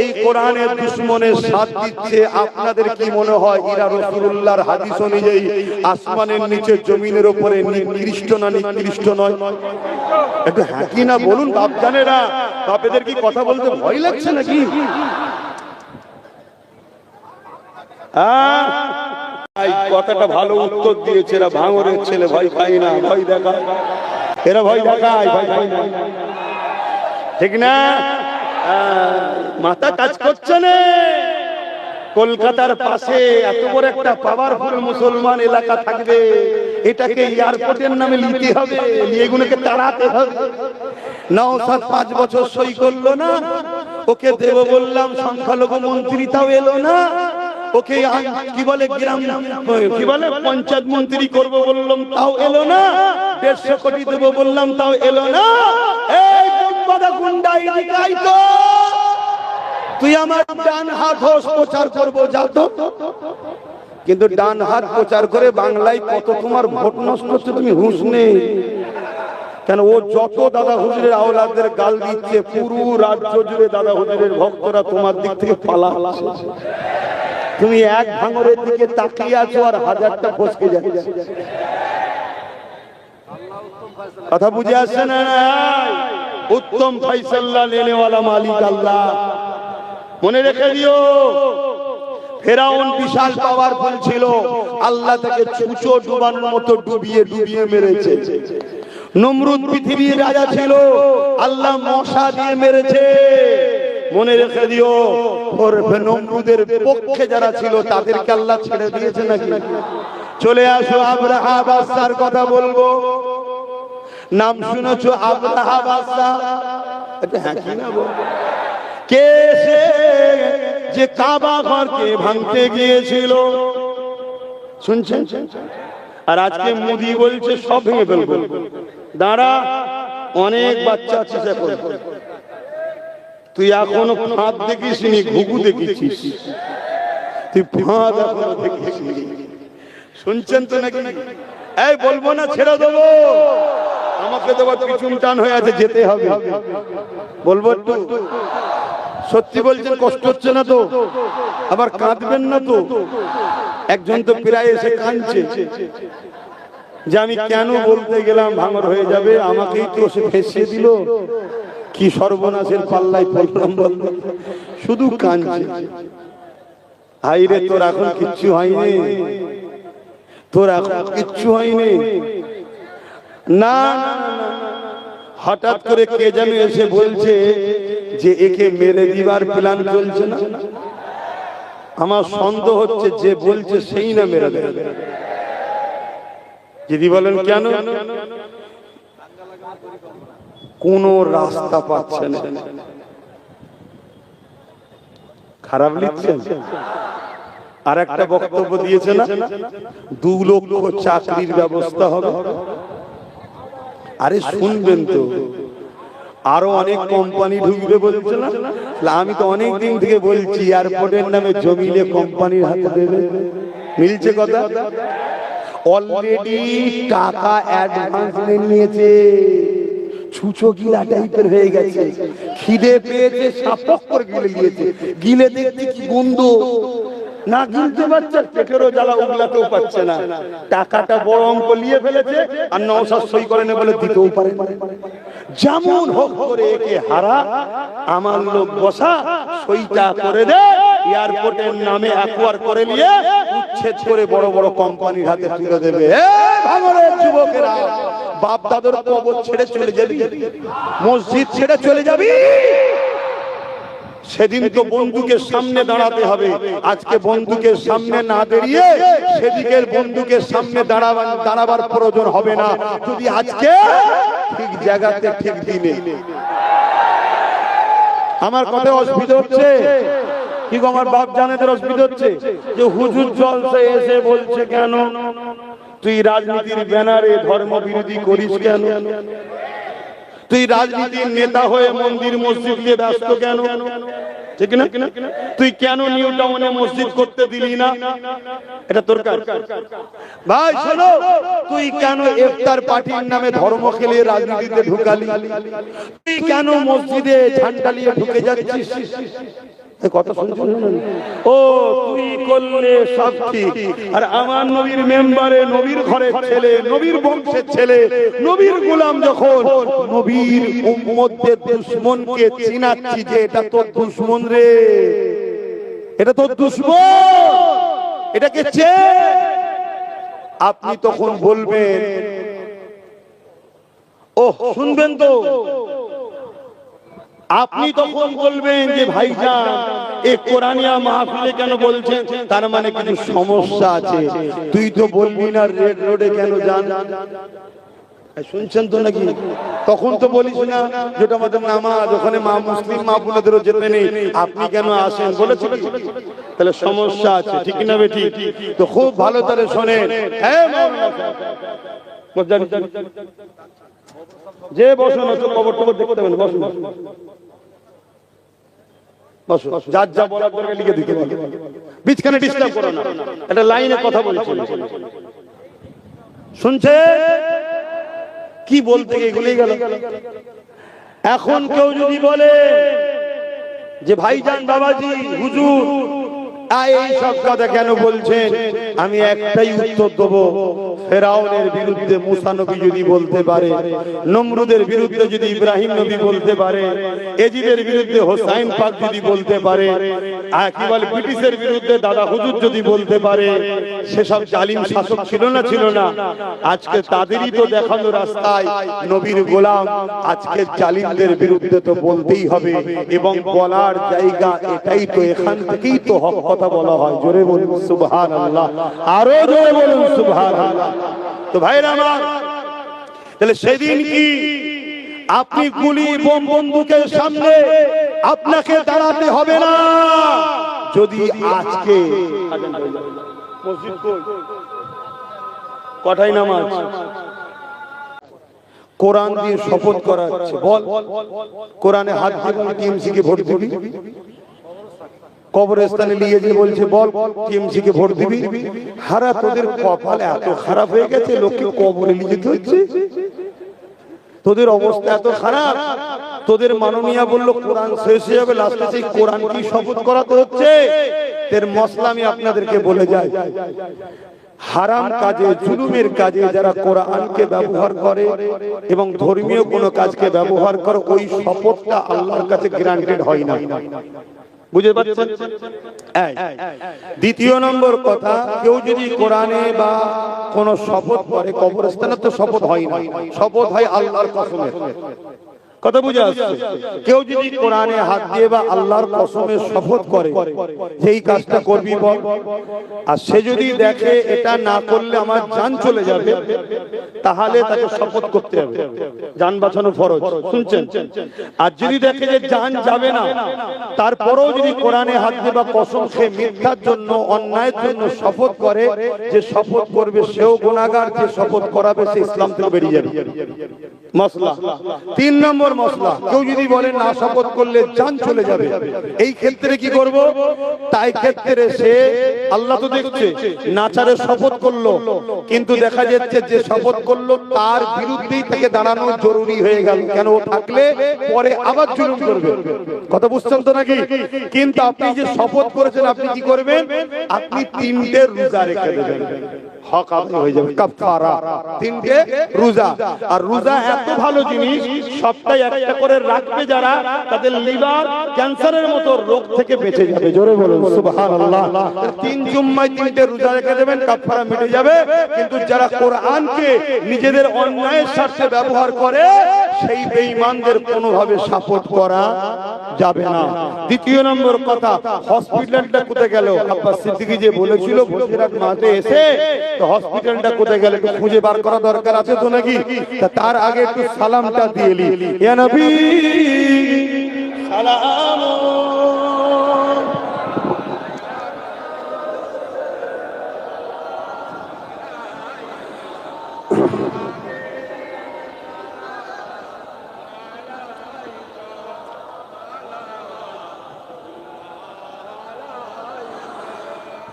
এই কোরআনের দুশমনের সাথ দিচ্ছে, আপনাদের কি মনে হয় এরা রাসূলুল্লাহর হাদিস অনুযায়ী আসমানের নিচে জমিনের উপরে নিকৃষ্ট না নিকৃষ্ট নয়? একটু হ্যাঁ কি না বলুন বাপ জানেরা। বাপেদের কি কথা বলতে ভয় লাগছে নাকি? কথাটা ভালো উত্তর দিয়েছে, এরা ভাঙরের ছেলে, ভয় পাই না, ভয় দেখায়, এরা ভয় দেখায়, ভয় পাই না, ঠিক না? মাথা কাজ করছে না। কলকাতার পাশে এত বড় একটা পাওয়ারফুল মুসলমান এলাকা থাকবে, এটাকে এয়ারপোর্টের নামে নিতে হবে, এগুলোকে তাড়াতে হবে। নওশাদ 5 বছর সই করলো না, ওকে দেব বললাম, সংখ্যালঘু মন্ত্রী তাও এলো না। ওকে কি বলে গ্রাম, কি বলে পঞ্চায়েত মন্ত্রী করব বললাম, তাও এলো না। 150 কোটি দেব বললাম, তাও এলো না। এই বড় গুন্ডা ইডিকাই তো তুই আমার ডান হাত হোস, প্রচার করব যা তো। কিন্তু ডান হাত প্রচার করে বাংলায় কত তোমার ভোট নষ্ট হচ্ছে, তুমি হুঁশ নেই কেন? ও যত দাদা হুজুরের আওলাদদের গাল দিচ্ছে, পুরো রাজ্য জুড়ে দাদা হুজুরের ভক্তরা তোমার দিক থেকে পালাচ্ছে। তুমি এক ভাঙরের দিকে তাকিয়ে আছো আর হাজারটা ফসকে যাচ্ছে। কথা বুঝে আসছে না? উত্তম ফয়সালা লেনেওয়ালা মালিক আল্লাহ। মনে রেখে দিও, ফেরাউন বিশাল পাওয়ারফুল ছিল, আল্লাহ তাকে ছুঁচো ডুবানোর মতো ডুবিয়ে ডুবিয়ে মেরেছে। নমরুদ পৃথিবীর রাজা ছিল, আল্লাহ মশা দিয়ে মেরেছে। মনে রেখে দিও, নমরুদের পক্ষে যারা ছিল তাদেরকে আল্লাহ ছেড়ে দিয়েছে নাকি? চলে আসো আব্রাহা বাদশার কথা বলবো। নাম শুনেছো আব্রাহা বাদশা? এটা হ্যাঁ কি না বলবো? কে সে যে কাবা ঘরকে ভাঙতে গিয়েছিল? শুনছেন? আর আজকে মোদি বলছে সব ভেঙে ফেলবো। দাঁড়া, অনেক বাচ্চা আছে এখন, তুই এখনো ফাঁদ দেখিসনি, ঘুঘু দেখেছিস, তুই ফাঁদ এখনো দেখিসনি। শুনছেন তো নাকি? এই বলবো না ছেড়ে দেবো, আমাকে দেবো, পিছন টান হয়ে আছে, যেতে হবে। বলবো একটু? সত্যি বলছেন, কষ্ট হচ্ছে না তো? আবার কাঁদবেন না তো? একজন তো প্রায় এসে কাঁদছে যে আমি কেন বলতে গেলাম ভাঙর হয়ে যাবে, আমাকেই তো সে ফেঁসিয়ে দিল, কি সর্বনাশের পাল্লায় পড়লাম বলতে, শুধু কাঁদছে। হাইরে, তোর এখন কিচ্ছু হয়নি, তোর এখন কিচ্ছু হয়নি। না, হঠাৎ করে কে যেন এসে বলছে যে একে মেরে দিবার প্ল্যান চলছে না। আমার সন্দেহ হচ্ছে যে বলছে সেই না মেরে দেবে। যদি বলেন কেন, কোন রাস্তা পাচ্ছে না। খারাপ লিখছেন। আর একটা বক্তব্য দিয়েছে না, 2 লক্ষ চাকরির ব্যবস্থা হবে। আরে শুনবেন তো, আরো অনেক কোম্পানি ঢুকবে বলছে না। আমি তো অনেক দিন থেকে বলছি এয়ারপোর্টের নামে জমিলে কোম্পানির হাতে দেবে। মিলছে কথা? অলরেডি টাকা অ্যাডভান্স নিয়েছে। ছুঁচো গিলা টাইপের হয়ে গেছে, খিদে পেয়েছে, সাপক করে গিলে নিয়েছে। গিলে দেখতে কি গন্ধ, না গিলতে পারছে, পেটেরও জ্বালা উগলাতেও পাচ্ছে না। টাকাটা বড় অঙ্ক নিয়ে ফেলেছে, আর নওশাদ সই করে নে বলে দিতেও পারে। যেমন হোক করে একে হারা, আমার লোক বসা, সইটা করে দে, এয়ারপোর্টের নামে অ্যাকোয়ার করে নিয়ে উচ্ছেদ করে বড় বড় কোম্পানির হাতে তুলে দেবে। ভাঙড়ের যুবকেরা, বাপ দাদর কবর ছেড়ে চলে যাবি, মসজিদ ছেড়ে চলে যাবি। সেদিন তো বন্দুকের সামনে দাঁড়াতে হবে। আজকে বন্দুকের সামনে না দাঁড়িয়ে সেদিকের বন্দুকের সামনে দাঁড়াবার প্রয়োজন হবে না, যদি আজকে ঠিক জায়গাতে ঠিক দিনে। আমার কথা অসুবিধা হচ্ছে কি গো? আমার বাপ জানেদের অসুবিধা হচ্ছে যে হুজুর জলসে এসে বলছে কেন তুই রাজনীতির ব্যানারে ধর্ম বিরোধী করিস কেন? তুই রাজনীতির নেতা হয়ে মন্দির মসজিদ নিয়ে ব্যস্ত কেন? ঠিক না? তুই কেন নিউ টাউনে মসজিদ করতে দিলি না? এটা তোর কাজ। ভাই শোনো, তুই কেন ইফতার পার্টির নামে ধর্ম খেলে রাজনীতিতে ঢুকালি? তুই কেন মসজিদে ঝান্ডা নিয়ে ঢুকে যাচ্ছিস? কথা শুনছেন? ও তুই করলে সব ঠিক, আর আমার নবীর মেম্বারে, নবীর ঘরের ছেলে, নবীর বংশের ছেলে, নবীর গোলাম যখন নবীর উম্মতদের দুশমনকে চিনাচ্ছি যে এটা তোর দুশমন রে, এটা তোর দুশমন, এটাকে চেন। আপনি তখন বলবেন, ও শুনবেন তো, আপনি তখন বলবেন যে ভাইজান এই কোরআনিয়া মাহফিলে কেন বলছেন, তার মানে কিছু সমস্যা আছে। তুই তো বলবি না রেড রোডে কেন যান, শুনছেন তো নাকি? তখন তো বলিস না যেটা আমাদের নামাজ, ওখানে মা মুসলিম মা বোনেদেরও যেতে নেই, আপনি কেন আসেন বলেছিল। তাহলে সমস্যা আছে, ঠিক না বেটি? তো খুব ভালো করে শোনেন। যে বসুন, কবর টবর দেখতে পাবেন, বসুন বসুন, যার যা বলার দরকার লিখে দিতে পারবে, বিচখানে ডিস্টার্ব করো না। একটা লাইনে কথা বলছি, শুনছে কি বলতে গিয়ে ভুলেই গেল। এখন কেউ যদি বলে যে ভাইজান বাবাজি হুজুর এই সব কথা কেন বলছেন, আমি একটাই উত্তর দেবো, ফেরাউনের বিরুদ্ধে মুসা নবী যদি বলতে পারে, নমরুদের বিরুদ্ধে যদি ইব্রাহিম নবী বলতে পারে, এজিদের বিরুদ্ধে হোসাইন পাক যদি বলতে পারে, কি বলে ব্রিটিশের বিরুদ্ধে দাদা হুজুর যদি বলতে পারে, সেসব জালিম শাসক ছিল না ছিল না? আজকে তাদেরই তো দেখানো রাস্তায় নবীর গোলাম, আজকে জালিমদের বিরুদ্ধে তো বলতেই হবে, এবং বলার জায়গা এটাই তো, এখান থেকেই তো হক কথা বলা হয়। জোরে বলুন সুবহানাল্লাহ, আরো জোরে বলুন সুবহানাল্লাহ। তো ভাইরা আমার, তাহলে সেদিন কি আপনি গুলি বোম বন্দুকের সামনে আপনাকে দাঁড়াতে হবে না? যদি আজকে কটাই নামাজ কোরআন দিয়ে শপথ করা হচ্ছে, বল কোরআনে হাত দিয়ে টিএমসি কে ভোট দিবি, কবরস্থানে নিয়ে যে বলছে বল টিএমসি কে ভোট দিবি। হারা তোদের কপাল এত খারাপ হয়ে গেছে, লোককে কবরে নিয়ে যেতে হচ্ছে, তোদের অবস্থা এত খারাপ। তোদের মাননীয়া বললো কোরআন শেষ হয়ে যাবে, লাস্টে সেই কোরআন কি শপথ করাতে হচ্ছে। এর মশলা আমি আপনাদেরকে বলে যাই, হারাম কাজে, জুলুমের কাজে যারা কোরআনকে ব্যবহার করে এবং ধর্মীয় কোনো কাজকে ব্যবহার করে, ওই শপথটা আল্লাহর কাছে গ্রান্টেড হয় না। বুঝতে পারছেন? দ্বিতীয় নম্বর কথা, কেউ যদি কোরআনে বা কোন শপথ করে, কবরস্থানে তো শপথ হয় না, শপথ হয় আল্লাহর কসমে। কথা বুঝে আসছে? কেউ যদি কোরআনে হাত দিয়ে বা আল্লাহর কসমে শপথ করে যেই কাজটা করবি বল, আর সে যদি দেখে এটা না করলে আমার জান চলে যাবে, তাহলে তাকে শপথ করতে হবে, জান বাঁচানো ফরজ। শুনছেন? আর যদি দেখে যে জান যাবে না, তারপরেও যদি কোরআনে হাত দিয়ে বা কসম খেয়ে মিথ্যার জন্য, অন্যায়ের জন্য শপথ করে, যে শপথ করবে সেও গুনাহগার, যে শপথ করাবে সে ইসলাম থেকে বেরিয়ে যাবে। মসলা 3 নম্বর মসলা, কেউ যদি বলে না শপথ করলে জান চলে যাবে, এই ক্ষেত্রে কি করব? তাই ক্ষেত্রে সে, আল্লাহ তো দেখছে, নাচারে শপথ করলো, কিন্তু দেখা যাচ্ছে যে শপথ করলো তার বিরুদ্ধেই তাকে দাঁড়ানো জরুরি হয়ে গেল। কেন? ও থাকলে পরে আবার জুলুম করবে। কথা বুঝছেন তো নাকি? কিন্তু আপনি যে শপথ করেছেন, আপনি কি করবেন? আপনি 3টে রোজা রেখে দেবেন, হক আদায় হয়ে যাবে, কাফারা। 3টে রোজা। আর রোজা এত ভালো জিনিস, সপ্তাহে একটা করে রাখবে যারা, তাদের লিভার ক্যান্সারের মতো রোগ থেকে বেঁচে যাবে। জোরে বলুন সুবহানাল্লাহ। 3 জুম্মায় 3টে রোজা রেখে দেবেন, কাফারা মিটে যাবে। কিন্তু যারা কোরআনকে নিজেদের অন্যায়ের স্বার্থে ব্যবহার করে, সেই বেঈমানদের কোনোভাবে সাপোর্ট করা যাবে না। দ্বিতীয় নম্বর কথা, হসপিটালটা কোথায় গেল? আব্বাস সিদ্দিকী যে বলেছিল বসিরহাট মাঠে এসে, তো হসপিটালটা কোথায় গেল একটু খুঁজে বার করা দরকার আছে তো নাকি? তার আগে একটু সালামটা দিয়ে নি। ইয়া নবী সালাম।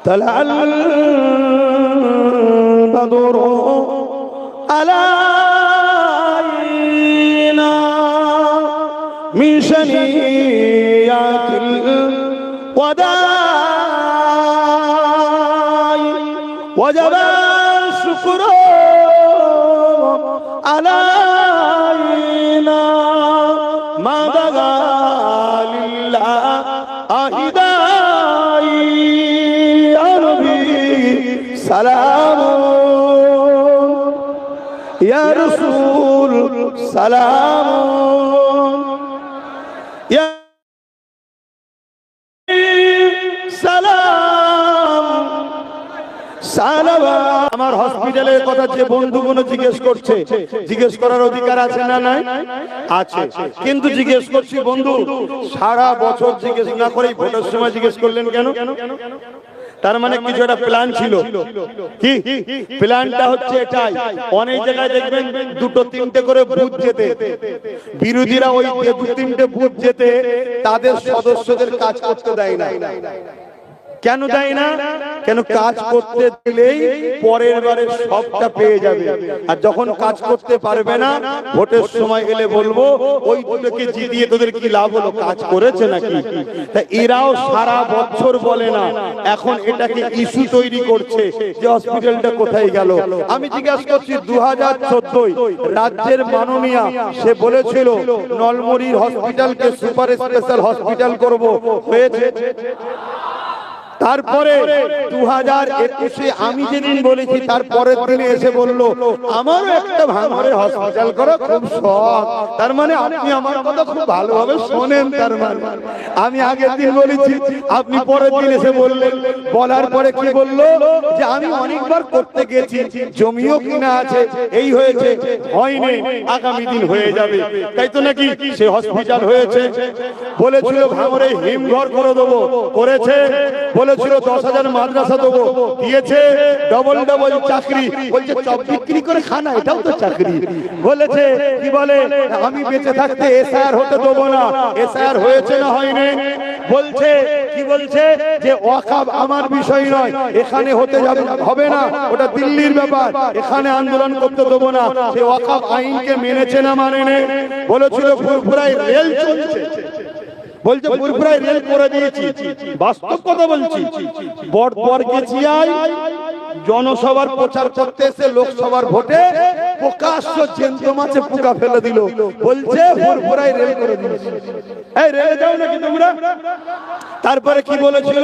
طلع البدر علينا من شنيعة الوداع وجب الشكر علينا ما بغى لله سلام يا رسول سلام يا سلام সালাম। আমার হসপিটালের কথা যে বন্ধুগুলো জিজ্ঞেস করছে, জিজ্ঞেস করার অধিকার আছে না? নাই? আছে। কিন্তু জিজ্ঞেস করছি বন্ধু, সারা বছর জিজ্ঞেস না করে ভোটের সময় জিজ্ঞেস করলেন কেন? তার মানে কিছু একটা প্ল্যান ছিল। কি প্ল্যানটা? হচ্ছে এটাই, অনেক জায়গায় দেখবেন 2-3টে করে বুথ যেতে, বিরোধীরা ওই 2-3টে বুথ যেতে তাদের সদস্যদের কাজ করতে দেয় না। কেন দেয় না? কেন? কাজ করতে দিলেই পরের বারে সবটা পেয়ে যাবে, আর যখন কাজ করতে পারবে না, ভোটের সময় এলে বলবো ওই দুটোকে জিতিয়ে তোদের কি লাভ হলো, কাজ করেছে নাকি? তা এরাও সারা বছর বলে না, এখন এটাকে ইস্যু তৈরি করছে যে হসপিটালটা কোথায় গেল। আমি জিজ্ঞাসা করছি, 2014 রাজ্যের মাননীয়া সে বলেছিল নলমুড়ির হসপিটালকে সুপার স্পেশাল হসপিটাল করব, হয়েছে? তারপরে 2021-এ আমি যেদিন বলেছি, তারপরের দিনে এসে বললো আমারও একটা ভাঙড়ে হসপিটাল করো, খুব শখ। তার মানে আপনি আমার কথা খুব ভালোভাবে শোনেন। তার মানে আমি আগের দিন বলেছি, আপনি পরের দিন এসে বললেন। বলার পরে কি বললো? যে আমি অনেকবার করতে গেছি, জমিও কিনা আছে, এই হয়েছে, হয়নি, আগামী দিন হয়ে যাবে, তাই তো নাকি? সে হসপিটাল হয়েছে। বলেছিল ভাঙড়ে হিমঘর করে দেবো, করেছে। বলেছিল 10,000 মাদ্রাসা দেবো, দিয়েছে। ডবল চাকরি, বলছে চপ বিক্রি করে খানা, এটাও তো চাকরি। বলেছে কি বলে, আমি বেঁচে থাকতে এসআর হতে দেবো না, এসআর হয়েছে না হয়নি? বলছে কি বলছে যে ওয়াকফ আমার বিষয় নয়, এখানে হতে যাবে হবে না, ওটা দিল্লির ব্যাপার, এখানে আন্দোলন করতে দেবো না। সে ওয়াকফ আইনকে মেনেছে না মানেনি? বলেছিল ফুরফুরায় রেল চলছে, বলছে ফুরফুরায় রেল করে দিয়েছি। বাস্তব কথা বলছি। বড়গেছিয়ায় জনসভার প্রচার করতে এসে লোকসভার ভোটে প্রকাশ্য জ্যান্ত মাছে পোকা ফেলে দিল, বলছে ফুরফুরায় রেল করে দিয়েছে। এই রেলে যাও নাকি তোমরা? তারপরে কি বলেছিল?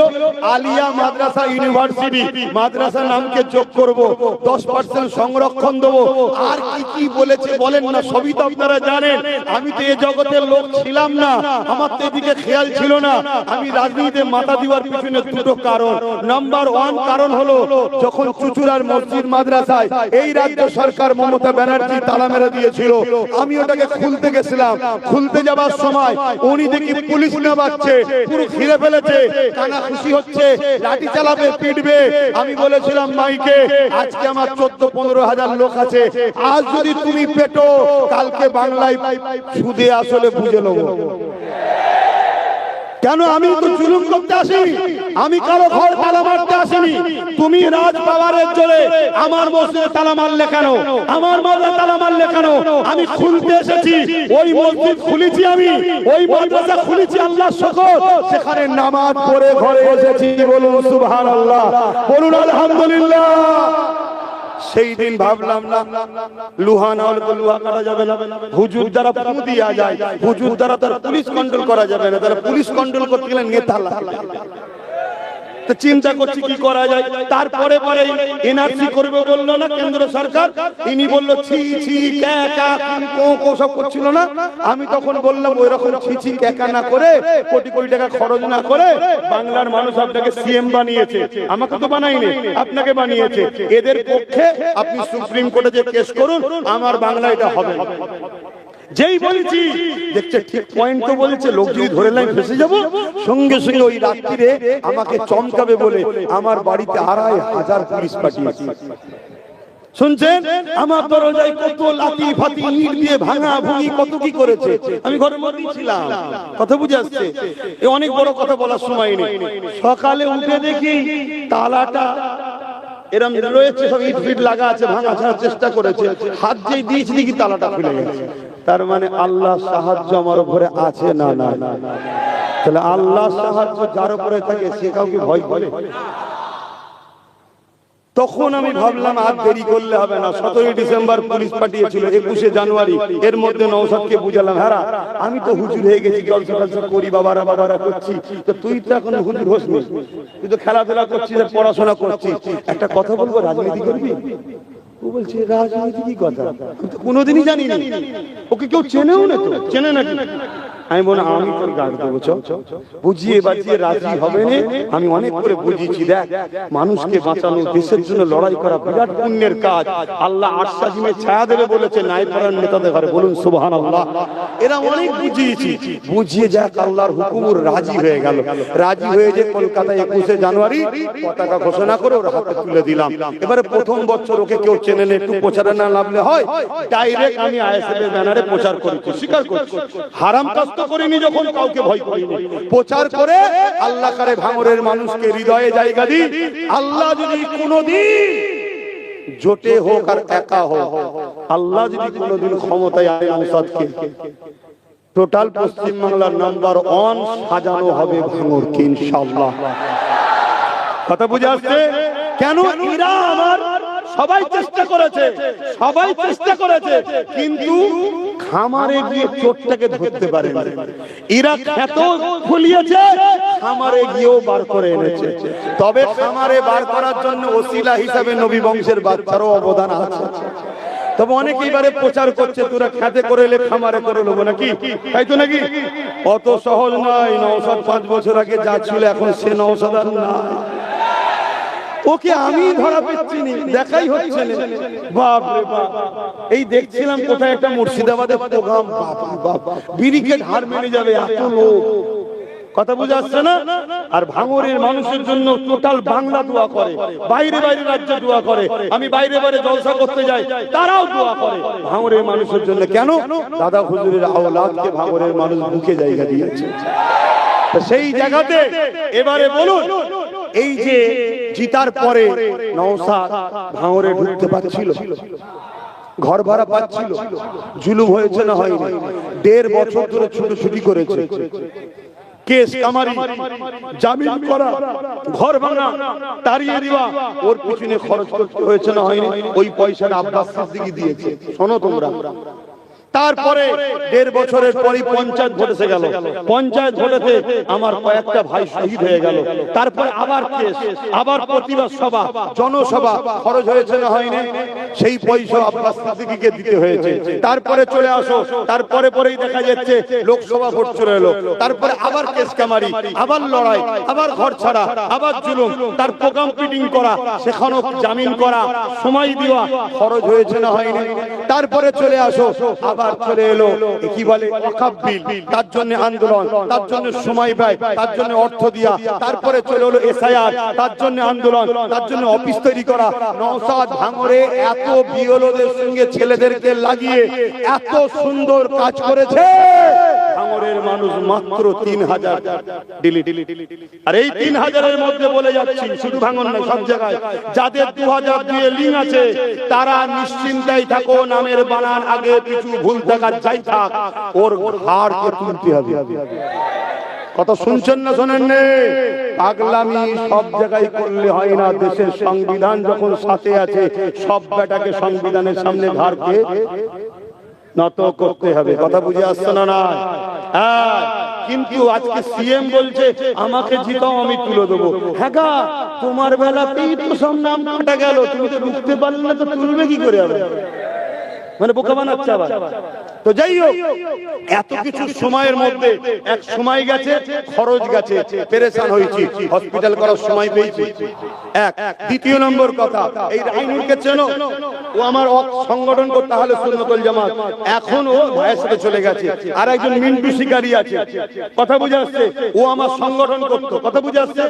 আলিয়া মাদ্রাসা ইউনিভার্সিটি মাদ্রাসা নামকে যোগ করব, 10% সংরক্ষণ দেবো, আর কি কি বলেছে বলেন না, সবই তো আপনারা জানেন। আমি তো এই জগতের লোক ছিলাম না, আমার তো এদিকে খেয়াল ছিল না। আমি রাজনীতিতে মাথা দেওয়ার পিছনে দুটো কারণ। নাম্বার 1 কারণ হলো, যখন চুচুড়ার মসজিদ মাদ্রাসায় এই রাজ্য সরকার মমতা ব্যানার্জি তালা মেরে দিয়েছিল, আমি ওটাকে খুলতে গেছিলাম। খুলতে যাবার সময় উনি দেখি পুলিশ নামাচ্ছে, পুরো ঘিরে ফেলেছে, কানা খুশি হচ্ছে, লাঠি চালাবে, পিটবে। আমি বলেছিলাম মাইকে, আজকে আমার 14-15 হাজার লোক আছে, আজ যদি তুমি পেটো, কালকে বাংলায় সুদে আসলে বুঝে নেবো। কেন? আমি তো জুলুম করতে আসিনি, আমি কারো ঘর তালা মারতে আসিনি। তুমি রাজ পাওয়ারের জোরে আমার মসজিদে তালা মারলে কেন? আমার মাদ্রাসা তালা মারলে কেন? আমি খুলতে এসেছি, ওই মসজিদ খুলেছি, আমি ওই মাদ্রাসা খুলেছি, আল্লাহর শুকর। সেখানে নামাজ পড়ে ঘরে এসেছি। বলুন সুবহানাল্লাহ, বলুন আলহামদুলিল্লাহ। সেই দিন ভাবলাম না, লোহা না হলে তো লোহা কাটা যাবে না, হুজুর দ্বারা ফু দিয়া যায়, হুজুর দ্বারা তার পুলিশ কন্ট্রোল করা যাবে না, তারা পুলিশ কন্ট্রোল করতে গেলে নেতা লাগে। তো চিন্তা করছি কি করা যায়। তারপরে পরে এনআরসি করবে বললো না কেন্দ্র সরকার, তিনি বললো ছি ছি ক্যাকা কো সব করছিল না। আমি তখন বললাম ওই রকম ছি ছি ক্যাকা না করে, কোটি কোটি টাকা খরচ না করে, বাংলার মানুষ আপনাকে সিএম বানিয়েছে, আমাকে তো বানাইনি, আপনাকে বানিয়েছে। এদের পক্ষে আপনি সুপ্রিম কোর্টে যে কেস করুন, আমার বাংলা এটা হবে। যেই বলেছি দেখছে ঠিক পয়েন্ট তো বলেছে, লোক যদি ধরে লাইন ফেসে যাবো, সঙ্গে সঙ্গে ওই রাত্রিরে আমাকে চমকাবে বলে আমার বাড়িতে 2500 পুলিশ পাঠিয়েছে। শুনছেন? আমার দরজায় কত লাঠি ফাতি ইট দিয়ে ভাঙা ভুঙি কত কি করেছে, আমি ঘরের মধ্যেই ছিলাম। কথা বুঝে আসছে? এ অনেক বড় কথা বলার সময় নেই। সকালে উঠে দেখি তালাটা এরম রয়েছে, সব ইট ফিট লাগা আছে, ভাঙা ছাড়ার চেষ্টা করেছে, হাত যেই দিয়েছি দেখি তালাটা খুলে গেছে। তার মানে আল্লাহ সাহায্য আমার উপরে আছে না? না। তাহলে আল্লাহ সাহায্য যার উপরে থাকে সে কাউকে ভয় করে? তখন আমি ভাবলাম আর দেরি করলে হবে না। 17 ডিসেম্বর পুলিশ পাঠিয়েছিল, 21 জানুয়ারি এর মধ্যে নওশাদকে বুঝালাম, হ্যাঁ আমি তো হুজুর হয়ে গেছি, জলসা টলসা করি, বাবারা বাবারা করছি, তো তুই তো এখন হুজুর হোসনি, তুই তো খেলাধুলা করছিস, পড়াশোনা করছিস, একটা কথা বলবো, রাজনীতি করবি? ও বলছে রাজনীতি কি কথা, আমি তো কোনোদিনই জানি না, ওকে কেউ চেনেও না, তো চেনে নাকি? আমি বলি আমি তোর গাড়ি দেবো, বুঝিয়ে বাজিয়ে রাজি হবে না। আমি অনেক করে বুঝিয়েছি, দেখ মানুষকে বাঁচানো, দেশের জন্য লড়াই করা বিরাট পুণ্যের কাজ, আল্লাহ আরশাজিমে ছায়া দেবে বলেছে নাই পড়ার নেতাদের ঘরে। বলুন সুবহানাল্লাহ। এরা অনেক বুঝিয়েছি, বুঝিয়ে যাক আল্লাহর হুকুমুর রাজি হয়ে গেল। রাজি হয়ে যে কলকাতায় 21 জানুয়ারি পতাকা ঘোষণা করে ওর হাতে তুলে দিলাম। এবারে প্রথম বছর ওকে কেউ চেনে না, একটু প্রচারে না নামলে হয়, ডাইরেক্ট আমি আইএসএফ এর ব্যানারে প্রচার করেছি, স্বীকার করছি, হারাম কাজ করিনি, যখন কাউকে ভয় করিনি, প্রচার করে আল্লাহ করে ভাঙরের মানুষকে হৃদয়ে জায়গা দিই। আল্লাহ যদি কোনোদিন জোটে হোক আর একা হোক, আল্লাহ যদি কোনোদিন ক্ষমতায় আয় নওশাদকে, টোটাল পশ্চিম বাংলার নাম্বার 1 সাজানো হবে ভাঙরকে ইনশাআল্লাহ। কথা বুঝে আসছে? কেন? এরা আমার সবাই চেষ্টা করেছে, কিন্তু খামারে গিয়ে চোরটাকে ধরতে পারে না। এরা ক্ষেত খুলিয়েছে, খামারে গিয়েও বার করে এনেছে। তবে খামারে বার করার জন্য ওসিলা হিসাবে নবী বংশের বাচ্চারও অবদান আছে। তবে অনেকেই বারে প্রচার করছে তোরা খেতে করে এলে খামারে করে নেবো নাকি, তাই তো নাকি? অত সহজ নয়। নওশাদ 5 বছর আগে যা ছিল এখন সে নওশাদ আর না। ওকে আমি ধরা পেচ্ছি না, দেখাই হচ্ছে না। বাপ রে বাপ, এই দেখছিলাম কোথায় একটা মুর্শিদাবাদে প্রোগ্রাম, বাপ ব্যারিকেড হার মেনে যাবে এত লোক। কথা বুঝে আসছে না? আর ভাঙরের মানুষের জন্য টোটাল বাংলা দোয়া করে, বাইরে বাইরে রাজ্য দোয়া করে। আমি বাইরে বাইরে জলসা করতে যাই, তারাও দোয়া করে ভাঙরের মানুষের জন্য। কেন? দাদা হুজুরের আওলাদকে ভাঙরের মানুষ বুকে জায়গা দিয়েছে। সেই জায়গাতে এবারে বলুন, এই যে জিতার পরে নওশাদ ভাঙরে ঢুকতে পারছিল, ঘর ভাড়া পাচ্ছিল, জুলুম হয়েছে না হয়নি? 1.5 বছর ধরে ছুটোছুটি করেছে, কেস কামারি, জামিন করা, ঘর ভাঙা, তাড়িয়ে দেওয়া, ওর পিছনে খরচ করতে হয়েছে না হয়নি? ওই পয়সাটা আব্বাস সিদ্দিকী দিয়েছে। শোনো তোমরা, তারপরে 1.5 বছরের পরই পঞ্চায়েত ভোট এসে গেল। পঞ্চায়েত ভোটেতে আমার কয়েকটা ভাই শহীদ হয়ে গেল। তারপরে আবার কেস, আবার প্রতিবাদ সভা, জনসভা, খরচ হয়েছে না হয়নি? সেই পয়সা আব্বাস সিদ্দিকীকে দিতে হয়েছে। তারপরে চলে আসো, তারপরে পরেই দেখা যাচ্ছে লোকসভা ভোট চলে এলো। তারপরে আবার কেস কামারি, আবার লড়াই, আবার ঘর ছাড়া, আবার জুলুম, তার প্রোগ্রাম পিটিং করা, সেখানেও জামিন করা, সময় দেওয়া, খরচ হয়েছে না হয়নি? তারপরে চলে আসো, আবার চলে এলো কি বলে ওয়াকফ বিল, তার জন্য আন্দোলন, তার জন্য সময় ব্যয়, তার জন্য অর্থ দিয়া। তারপরে চলে এলো এসআইআর, তার জন্য আন্দোলন, তার জন্য অফিস তৈরি করা। নওশাদ ভাঙড়ে এত বিএলওদের সঙ্গে ছেলেদেরকে লাগিয়ে এত সুন্দর কাজ করেছে, ভাঙড়ের মানুষ মাত্র 3000 ডিলিট। আর এই 3000-এর মধ্যে বলে যাচ্ছি, শুধু ভাঙড় না, সব জায়গায় যাদের 2000 দিয়ে লিঙ্ক আছে, তারা নিশ্চিন্তায় থাকো, নামের বানান আগে কিছু ভুল থাকার যাই থাক, ওর ঘাড়কে তুলতে হবে। কত শুনছেন না শোনেন নে? পাগলামি সব জায়গায় করলে হয় না। দেশের সংবিধান যখন সাথে আছে, সব বেটাকে সংবিধানের সামনে ঘাড়কে নত করতে হবে। কথা বুঝে আসছে না? না, হ্যাঁ। কিন্তু আজকে সিএম বলছে আমাকে জিতাও, আমি তুলে দেবো। হ্যাঁ গা, তোমার বেলাতেই তো সব নাম কাটা গেল, তুমি তো ঢুকতে পারলে না, তো তুলবে কি করে হবে? মানে বোকা বানাচ্ছে আবার। তো যাই হোক, এত কিছু সময়ের মধ্যে এক সময় গেছে, খরচ গেছে, পেরেশান হয়েছি, হসপিটাল করার সময় পেয়েছি। এক। দ্বিতীয় নম্বর কথা, এই রাইনুলকে চেনো? ও আমার সংগঠন করতে হলে সুন্নতুল জামাত, এখন ও ভাইয়ের সাথে চলে গেছে। আর একজন মিন্টু শিকারি আছে, কথা বুঝে আসছে, ও আমার সংগঠন করতো, কথা বুঝে আসছে।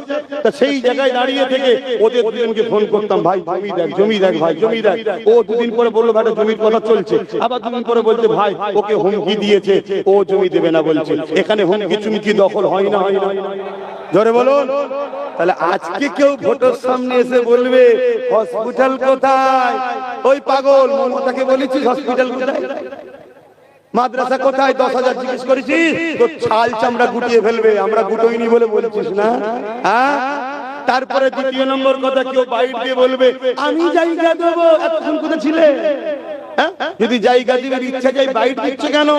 তা সেই জায়গায় দাঁড়িয়ে থেকে ওদের দুজনকে ফোন করতাম, ভাই জমি দেখ, জমি দেখ, ভাই জমি দেখ। ও দুদিন পরে বললো ভাই জমির কথা চলছে, আবার দুদিন পরে বলছে ভাই ওকে হুমকি দিয়েছে, ও জমি দেবে না বলছে। এখানে হুমকি চুমকি দখল হয় না, হয় না? জোরে বলুন। তাহলে আজকে কেউ ভোটের সামনে এসে বলবে হসপিটাল কোথায়? ওই পাগল মমতাকে বলেছিস হসপিটাল কোথায়? মাদ্রাসা কোথায়? 10,000 জিজ্ঞেস করেছিস? তো ছাল চামড়া গুটিয়ে ফেলবে, আমরা গুটোইনি বলে বলছিস না? হ্যাঁ। তারপরে দ্বিতীয় নম্বর কথা, কেউ বাইট দিয়ে বলবে আমি জায়গা দেবো। এতক্ষণ কোথায় ছিলে? যদি জায়গা দিবেন ইচ্ছা যাই বাইট দিচ্ছে কেন?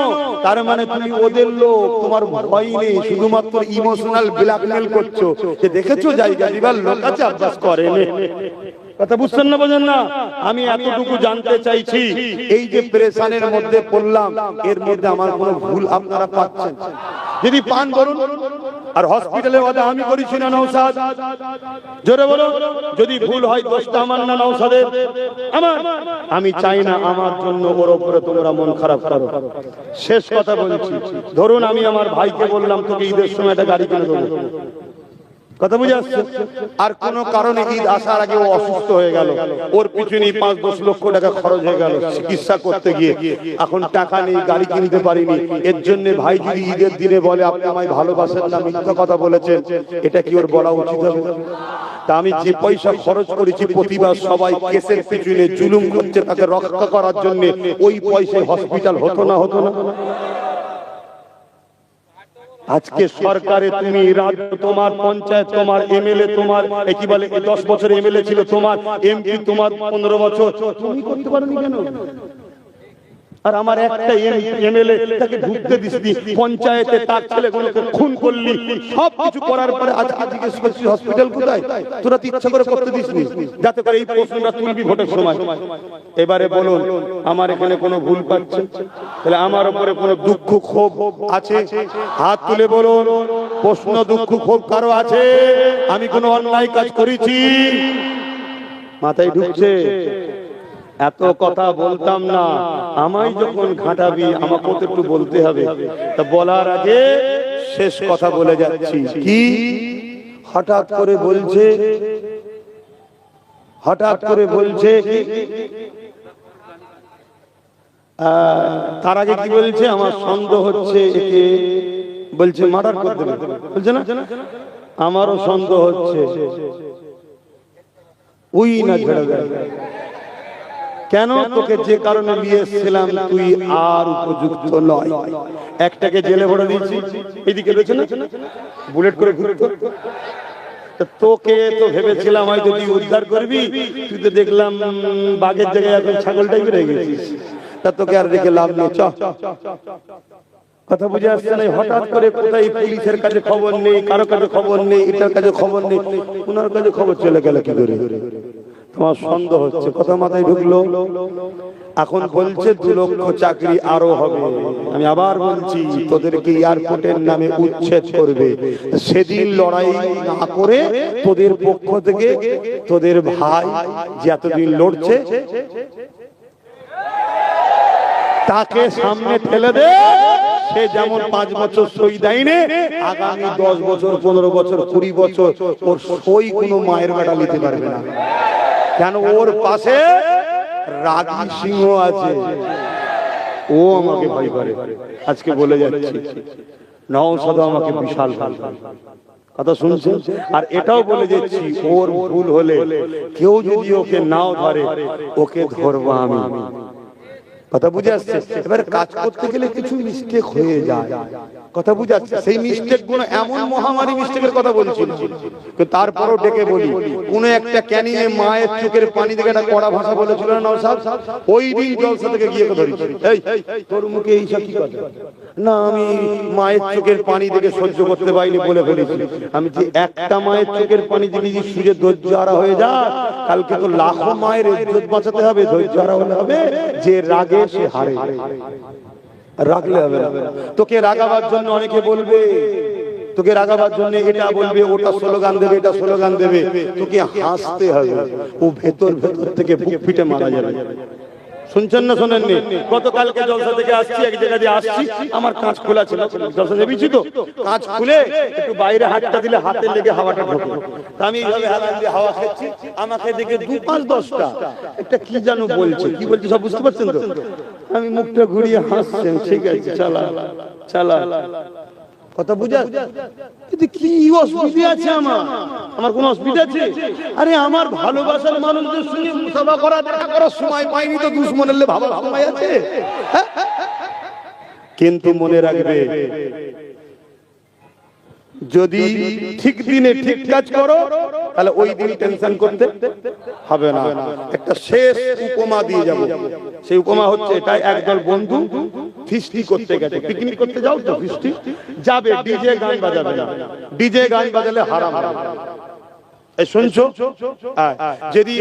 তার মানে তুমি ওদের লোক, তোমার ভয় নেই, শুধুমাত্র ইমোশনাল ব্ল্যাকমেল করছো যে দেখেছো জায়গা দিবার লোক আছে, আব্বাস করেনি। কথা বুঝছেন না, বোঝেন না? আমি এতটুকু জানতে চাইছি, এই যে প্রেসানের মধ্যে পড়লাম, এর মধ্যে আমার কোনো ভুল আপনারা পাচ্ছেন? যদি পান বলুন। আর হসপিটালের কথা আমি করেছি না নওশাদ? জোরে বলো। যদি ভুল হয় দোষটা আমার না নওশাদের? আমার। আমি চাই না আমার জন্য ওর উপরে তোমরা মন খারাপ করো। শেষ কথা বলছি, ধরুন আমি আমার ভাইকে বললাম তোকে ঈদের সময় একটা গাড়ি কিনে দেবো, কথা বুঝে আসছে? আর কোন কারণে ঈদ আসার আগে ও অসুস্থ হয়ে গেল, ওর পিছনে 5-10 লক্ষ টাকা খরচ হয়ে গেল চিকিৎসা করতে গিয়ে, এখন টাকা নেই, গাড়ি কিনতে পারিনি। এর জন্য ভাই যদি ঈদের দিনে বলে আপনি আমায় ভালোবাসেন না, মিথ্যা কথা বলেছেন, এটা কি ওর বলা উচিত হবে? তা আমি যে পয়সা খরচ করেছি প্রতিবার সবাই কেসের পিছনে জুলুম করছে, তাকে রক্ষা করার জন্য, ওই পয়সায় হসপিটাল হতো না? হতো না? আজকে সরকারে তুমি রাজ্য, তোমার পঞ্চায়েত, তোমার এমএলএ, তোমার কি বলে 10 বছর এমএলএ ছিল, তোমার এমপি তোমার 15 বছর, তুমি করতে পারোনি কেন? আর আমার একটা এমএলএ তাকে ঢুকতে দিসনি, পঞ্চায়েতে তার ছেলেগুলোকে খুন করলি, সব কিছু করার পরে আজকে জিজ্ঞেস করছিস হসপিটাল কোথায়? তোরা ইচ্ছা করে করতে দিসনি, যাতে করে এই প্রশ্নটা তুলবি ভোটের সময়। এবারে বলুন আমার এখানে কোনো ভুল পাচ্ছে? তাহলে আমার উপরে কোনো দুঃখ ক্ষোভ আছে? হাত তুলে বলুন, প্রশ্ন দুঃখ ক্ষোভ কারো আছে? আমি কোনো অন্যায় কাজ করেছি? মাথায় ঢুকছে? এত কথা বলতাম না, আমায় যখন ঘাটাবি আমাকে তো একটু বলতে হবে। তা বলার আগে শেষ কথা বলে যাচ্ছি। কি হঠাৎ করে বলছে, হঠাৎ করে বলছে তার আগে কি বলছে? আমার সন্দেহ হচ্ছে একে বলছে মার্ডার করে দেবে, বলছে না? আমারও সন্দেহ হচ্ছে। ওই না ছেড়ে দেয়, কেন তোকে যে কারণে নিয়ে এসেছিলাম তুই আর উপযুক্ত নয়। একটাকে জেলে ভরে দিয়েছি, এইদিকে রয়েছে না বুলেট করে ঘুরতো, তোকে তো ভেবেছিলাম হয়তো তুই উদ্ধার করবি, তুই তো দেখলাম বাঘের জায়গায় এখন ছাগলটাই বেড়ে গেছিস, তা তোকে আর দেখে লাভ নেই। চ কথা বুঝে আসছে না? হঠাৎ করে কোথায় পুলিশের কাছে খবর নেই, কারো কাছে খবর নেই, এটার কাছে খবর নেই, ওনার কাছে খবর চলে গেল কি করে? তোমার সন্দেহ হচ্ছে, কথা মাথায় ঢুকলো? এখন বলছে 2 লক্ষ চাকরি আরো হবে। আমি আবার বলছি তোদেরকে এয়ারপোর্টের নামে উচ্ছেদ করবে, সেদিন লড়াই না করে তোদের পক্ষ থেকে তোদের ভাই যে এতদিন লড়ছে তাকে সামনে ঠেলে দে। সে যেমন 5 বছর সই দেয়নি, আগামী 10 বছর 15 বছর 20 বছর ওর সই কোনো মায়ের বেটা নিতে পারবে না। কেন? ওর পাশে রাগী সিংহ আছে, ও আমাকে ভয় করে। আজকে বলে যাচ্ছি নওশাদ আমাকে বিশাল ভালো কথা শুনছেন। আর এটাও বলে যাচ্ছি ওর ভুল হলে কেউ যদি ওকে নাও ধরে, ওকে ধরবো আমি। কথা বুঝে আসছে? এবার কাজ করতে গেলে কিছু মিস্টেক হয়ে যায়, কথা বুঝে আসছে? সেই মিস্টেক গুলো এমন মহামারী মিস্টেকের কথা বলছি, তারপরও ডেকে বলি, কোন একটা ক্যানিয়ে মায়ের চোখের পানি থেকে একটা কড়া ভাষা বলেছিল না নওশাদ, ওই দিন জলসা থেকে গিয়ে ধরেছি, এই তোর মুখে এইসব কি কথা? না আমি মায়ের চোখের পানি দেখে সহ্য করতে পারিনি বলে ফেলেছি। আমি যে একটা মায়ের চোখের পানি দেখে যদি সুরে ধৈর্য হারা হয়ে যায়, কালকে তো লাখো মায়ের ইজ্জত বাঁচাতে হবে, ধৈর্য হারা হলে হবে। যে রাগে সে হারে, রাগলে হবে না। তোকে রাগাবার জন্য অনেকে বলবে, তোকে রাগাবার জন্য এটা বলবে, ওটা স্লোগান দেবে, এটা স্লোগান দেবে, তোকে হাসতে হবে। ও ভেতর ভেতর থেকে বুক ফিটে মারা যাবে। শুনছেন না শোনেননি? গতকালকে জলসা থেকে আসছি, এক জায়গা দিয়ে আসছি, আমার কাঁচ খোলা ছিল, জলসা দেবেছি তো কাঁচ খুলে একটু বাইরে হাতটা দিলে হাতে লেগে হাওয়াটা ঢোকে, তা আমি এইভাবে হাত দিয়ে হাওয়া খাচ্ছি, আমাকে দেখে 2, 5, 10টা একটা কি জানো বলছে, কি বলছে সব বুঝতে পারছেন তো? আমি মুখটা ঘুরিয়ে হাসছেন, ঠিক আছে চালা চালা, কথা বুঝা? কিন্তু কি অসুবিধা আছে? আমার কোন অসুবিধা আছে? আরে আমার ভালোবাসার মানুষদের সঙ্গে মুসাফা করা, দেখা করার সময় পাইনি তো দুশ্মনের ভাবা সময় আছে। কিন্তু মনে রাখবে, যদি ঠিক দিনে ঠিক কাজ করো তাহলে ওই দিন টেনশন করতে হবে না। একটা শেষ উপমা দিয়ে যাব, সেই উপমা হচ্ছে এটাই, একদল বন্ধু ফিস্টি করতে গেছে, পিকনিক করতে যাও তো, ফিস্টি যাবে, ডিজে গান বাজাবে না, ডিজে গান বাজালে হারাম। শুনছো? যদি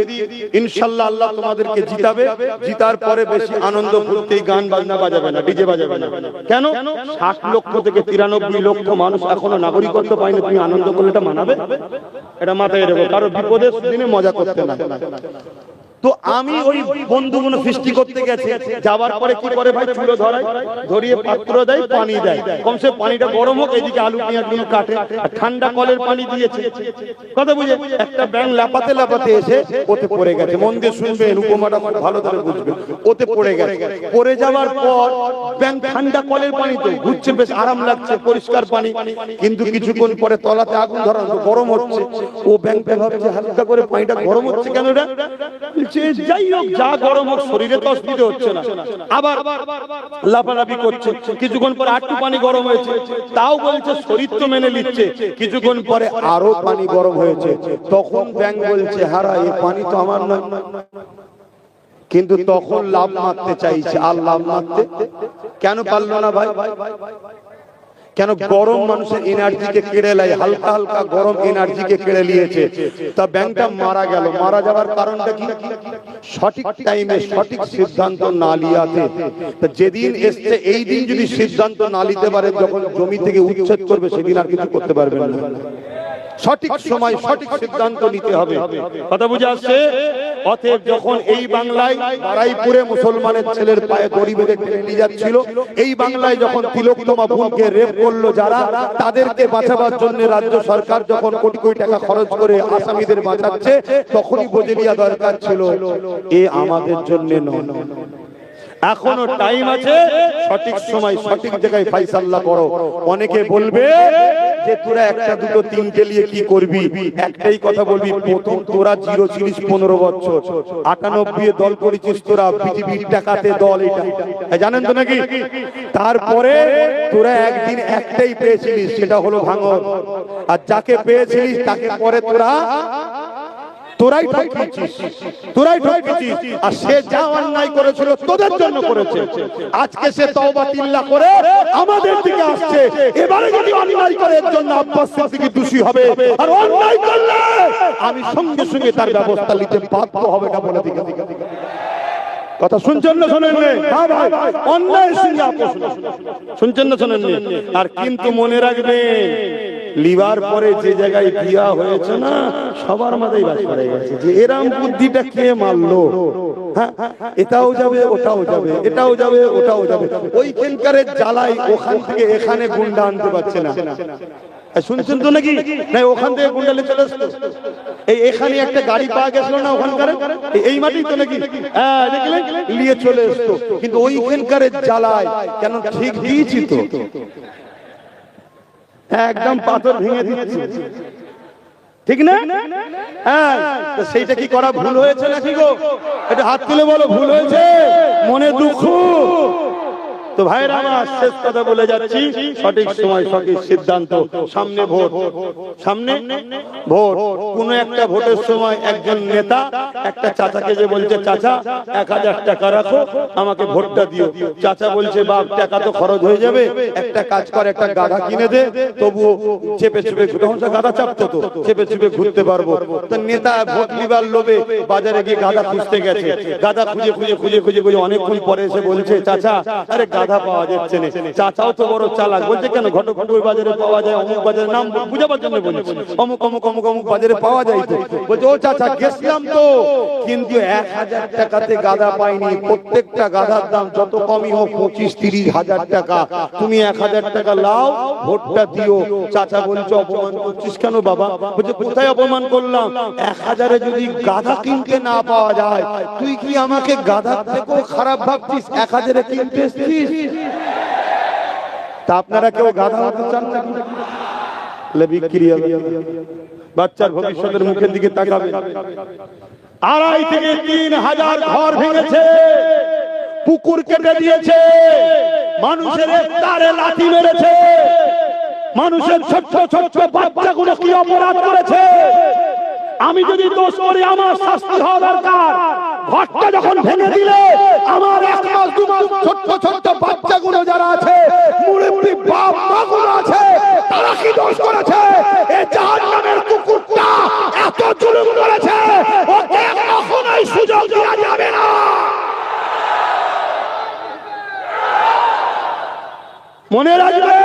ইনশাআল্লাহ আল্লাহ তোমাদেরকে জিতাবে, জিতার পরে বেশি আনন্দ করতে গান বাজনা বাজাবে না, ডিজে বাজাবে না। কেন? 60 লক্ষ থেকে 93 লক্ষ মানুষ এখনো নাগরিকত্ব পায়নি, তুমি আনন্দ করলে এটা মানাবে? এটা মাথায় রেখো, কারো বিপদের দিনে মজা করতে না। তো আমি ওই বন্ধুগুলো সৃষ্টি করতে গেছে, যাবার পরে কি করে ভাই, চুলো ধরায়, ধরিয়ে পাত্র দেয়, পানি দেয়, কমসে পানিটা গরম হোক, এদিকে আলু পেঁয়াজ গুলো কাটে, আর ঠান্ডা কলের পানি দিয়েছে। কথা বুঝে? একটা ব্যাঙ লাপাতে লাপাতে এসে ওতে পড়ে গেছে, মন দিয়ে শুনবেন, উপমাটা ভালো করে বুঝবেন, ওতে পড়ে গেছে। পড়ে যাওয়ার পর ব্যাঙ ঠান্ডা কলের পানিতে ঘুরছে, বেশ আরাম লাগছে, পরিষ্কার পানি, কিন্তু কিছুক্ষণ পরে তলাতে আগুন ধরা, গরম হচ্ছে। ও ব্যাঙটা ভাবছে হালকা করে পানিটা গরম হচ্ছে কেন? এটা যাই হোক, যা গরম হোক, শরীরে তো অসুবিধা হচ্ছে না, আবার লাফালাফি করছে। কিছুক্ষণ পরে আরেকটু পানি গরম হয়েছে, তাও বলছে শরীর তো মেনে নিচ্ছে। কিছুক্ষণ পরে আরো পানি গরম হয়েছে, তখন ব্যাঙ বলছে হারা, এই পানি তো আমার নয়। কিন্তু তখন লাভ মারতে চাইছে, আর লাভ মারতে কেন পারলো না ভাই? কেন? গরম মানুষের এনার্জিকে কেড়ে নেয়, হালকা হালকা গরম এনার্জিকে কেড়ে নিয়েছে। তা ব্যাংকটা মারা গেল। মারা যাওয়ার কারণটা কি? সঠিক টাইমে সঠিক সিদ্ধান্ত না লিয়াতে। যেদিন এসছে এই দিন যদি সিদ্ধান্ত না নিতে পারে, যখন জমি থেকে উচ্ছেদ করবে সেদিন আর কিছু করতে পারবেন না। সঠিক সময় সঠিক সিদ্ধান্ত নিতে হবে, কথা বুঝে আসছে? অতএব যখন এই বাংলায় বারাইপুরে মুসলমানের ছেলের পায়ে দড়ি বেঁধে টেনে নিয়ে যাচ্ছিল, এই বাংলায় যখন তিলোত্তমা বোনকে রেপ করলো যারা, তাদেরকে বাঁচাবার জন্য রাজ্য সরকার যখন কোটি কোটি টাকা খরচ করে আসামিদের বাঁচাচ্ছে, তখনই বুঝে নেওয়া দরকার ছিল এ আমাদের জন্য নয়, এখনো টাইম আছে, সঠিক সময় সঠিক জায়গায় ফাইসাল্লা করো। অনেকে বলবে যে তোরা একটা দুটো তিনটে নিয়ে কি করবি, একটাই কথা বলবি, প্রথম তোরা জিরো ছিলিস 15 বছর, 98 দল করেছিস তোরা, পৃথিবীর টাকাতে দল, এটা জানেন তো নাকি? তারপরে তোরা একদিন একটাই পেয়েছিলিস, সেটা হলো ভাঙর, আর যাকে পেয়েছিলিস তাকে পরে তোরাই ঠকিয়েছিস, আর সে যা অন্যায় করেছিল তোদের জন্য করেছে। আজকে সে তওবা তিল্লা করে আমাদের দিকে আসছে। এবারে যদি অন্যায় করে এর জন্য আব্বাস সিদ্দিকী দোষী হবে, আর অন্যায় করলে আমি সঙ্গে সঙ্গে তার ব্যবস্থা নিতে বাধ্য হবে না বলে দিকে। কথা শুনছেন না শোনেন? হ্যাঁ ভাই, অন্যায়ের সঙ্গে আপোষ শুনছেন না শোনেন? আর কিন্তু মনে রাখবেন, লিবার পরে যে জায়গায় দিয়া হয়েছে না, সবার মাথায় বাস করে গেছে যে এরাম বুদ্ধিটা কে মারলো। হ্যাঁ, এটাও যাবে, ওটাও যাবে, এটাও যাবে, ওটাও যাবে। ওইখানকার জ্বালাই ওখান থেকে এখানে গুন্ডা আনতে পারছে না। শুনছেন তো নাকি? না, ওখান থেকে গুন্ডালে চলে আসলো। এখানে একটা গাড়ি পাওয়া গেছিল না ওখানকার, এই মাটি তো নাকি, হ্যাঁ দেখলেন, নিয়ে চলে আসতো। কিন্তু ওইখানকার জ্বালায় কেন, ঠিক দিয়েছি তো, একদম পাথর ভেঙে দিচ্ছে, ঠিক না? হ্যাঁ, সেইটা কি করা ভুল হয়েছে নাকি গো? এটা হাত তুলে বলো, ভুল হয়েছে, মনে দুঃখ। তো ভাইরা আমার, শেষ কথা বলে যাচ্ছি, সঠিক সময় সঠিক সিদ্ধান্ত। সামনে ভোট, সামনে ভোট। কোন একটা ভোটের সময় একজন নেতা একটা চাচাকে যে বলছে, চাচা 1000 টাকা রাখো, আমাকে ভোটটা দিও। চাচা বলছে, বাপ টাকা তো খরচ হয়ে যাবে, একটা কাজ করে একটা গাধা কিনে দে, তবুও চেপে চেপে, তখন গাধা চাপতো তো, চেপে চেপে ঘুরতে পারবো। তো নেতা ভোট নিবার লোভে বাজারে গিয়ে গাধা খুঁজতে গেছে, গাধা খুঁজে খুঁজে খুঁজে খুঁজে খুঁজে অনেকক্ষণ পরে এসে বলছে, চাচা আরে গাধা পাওয়া যাচ্ছে না। চাচাও তো বড় চালাক, বলছে কেন, ঘটকপুকুর বাজারে পাওয়া যায়, অমুক বাজারের নাম বুঝাবার জন্য বলছে, অমুক অমুক অমুক অমুক বাজারে পাওয়া যায় তো। বলছে, ও চাচা গেছিলাম তো, কিন্তু 1000 টাকাতে গাধা পাইনি। প্রত্যেকটা গাধার দাম যত কমই হোক 25-30 হাজার টাকা, তুমি 1000 টাকা লাও, ভোটটা দিও। চাচা বলছে, অপমান করছিস কেন বাবা? বলছে, কোথায় অপমান করলাম? 1000-এ যদি গাধা কিনতে না পাওয়া যায়, তুই কি আমাকে গাধার থেকেও খারাপ ভাবছিস? 1000-এ কিনতে এসছিস। তা আপনারা কেউ গাধা হতে চান না? বিক্রি হবে, বাচ্চার ভবিষ্যতের মুখের দিকে তাকাবে। 2.5 থেকে 3000 ঘর ভেঙেছে, পুকুর কেটে দিয়েছে, মানুষের তারে লাথি মেরেছে, মানুষের ছোট্ট ছোট্ট বাচ্চাগুলো কি অপরাধ করেছে। আমি যদি দোষ করি আমার শাস্তি হওয়া দরকার। ঘরটা যখন ভেঙে দিলে আমার 1 মাস 2 মাস ছোট্ট ছোট্ট বাচ্চাগুলো যারা আছে, মুরব্বি বাপ মাগুলো আছে, তারা কি দোষ করেছে? এই জাহান্নামের কুকুরটা এত জুলুম করেছে, ওকে কখনোই সুযোগ দেওয়া যাবে না। মনে রাখবে,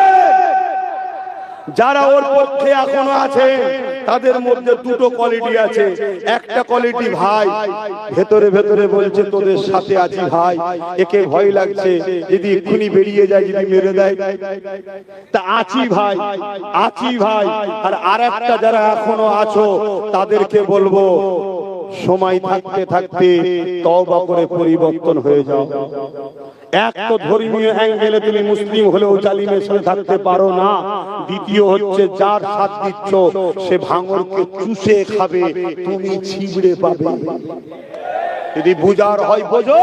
যারা ওর পক্ষে এখনো আছে তাদের মধ্যে দুটো কোয়ালিটি আছে। একটা কোয়ালিটি ভাই ভেতরে ভেতরে বলছে, তোদের সাথে আছি ভাই, একে ভয় লাগছে, যদি এক্ষুনি বেরিয়ে যায়, যদি মেরে দেয়, তা আছি ভাই, আছি ভাই। আর আরেকটা যারা এখনো আছো, তাদেরকে বলবো, সময় থাকতে থাকতে তওবা করে পরিবর্তন হয়ে যাও। এক তো ধর্মীয় অ্যাঙ্গেলে তুমি মুসলিম হলেও জালিমের সাথে থাকতে পারো না। দ্বিতীয় হচ্ছে, যার সাথ দিচ্ছ সে ভাঙরকে চুষে খাবে, তুমি ছিঁড়ে পাবে। যদি বুঝার হয় বোঝো,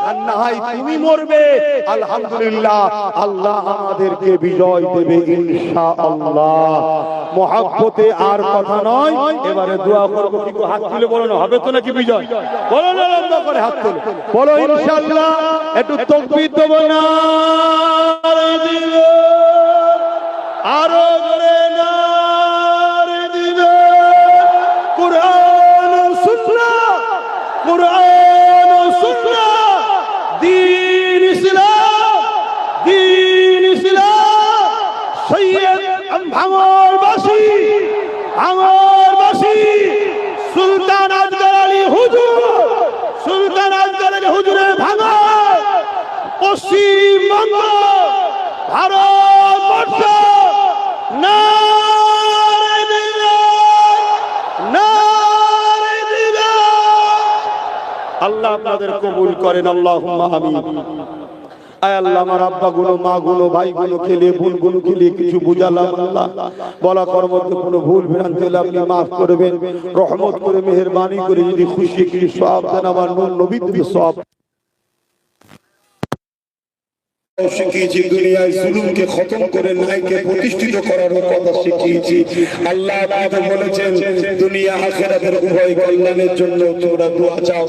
আর না হয় তুমি মরবে। আলহামদুলিল্লাহ, আল্লাহ আমাদেরকে বিজয় দেবে ইনশাআল্লাহ। মহব্বতে আর কথা নয়, এবারে দোয়া করবো। কিন্তু হাত তুলে বলো না, হবে তো নাকি বিজয়? বলো না, লম্বা করে হাত তুলে বলো ইনশাআল্লাহ। একটু তাকবীর দেবো না, আরো জোরে নারে দিবে। কুরআন ও সুন্নাহ, কুরআন ও সুন্নাহ, দ্বীন ইসলাম, দ্বীন ইসলাম। সৈয়দ ভাঙরবাসী, ভাঙরবাসী, সুলতান আজগর আলী হুজুর, সুলতান আজগর আলী হুজুরের ভাঙর, পশ্চিমবঙ্গ, ভারতবর্ষ, নারে দিবে, নারে দিবে। আল্লাহ আপনাদের কবুল করেন, আল্লাহুম্মা আমিন। আয় আল্লাহ, আমার আব্বা গুলো, মা গুলো, ভাই গুলো খেলে ভুল গুলো খেলে কিছু বুঝালাম আল্লাহ, বলা কর্মতে কোনো ভুল ভ্রান্তি হলে আপনি মাফ করবেন, রহমত করে মেহেরবানি করে যদি খুশি কি সওয়াব দেন, আমার নূর নবীর সওয়াব শিখিয়েছি। দুনিয়ায় জুলুমকে খতম করে ন্যায়কে প্রতিষ্ঠিত করার কথা শিখিয়েছি। আল্লাহ আপনি তো বলেছেন দুনিয়া আখিরাতের উভয় কল্যাণের জন্য তোমরা দোয়া চাও।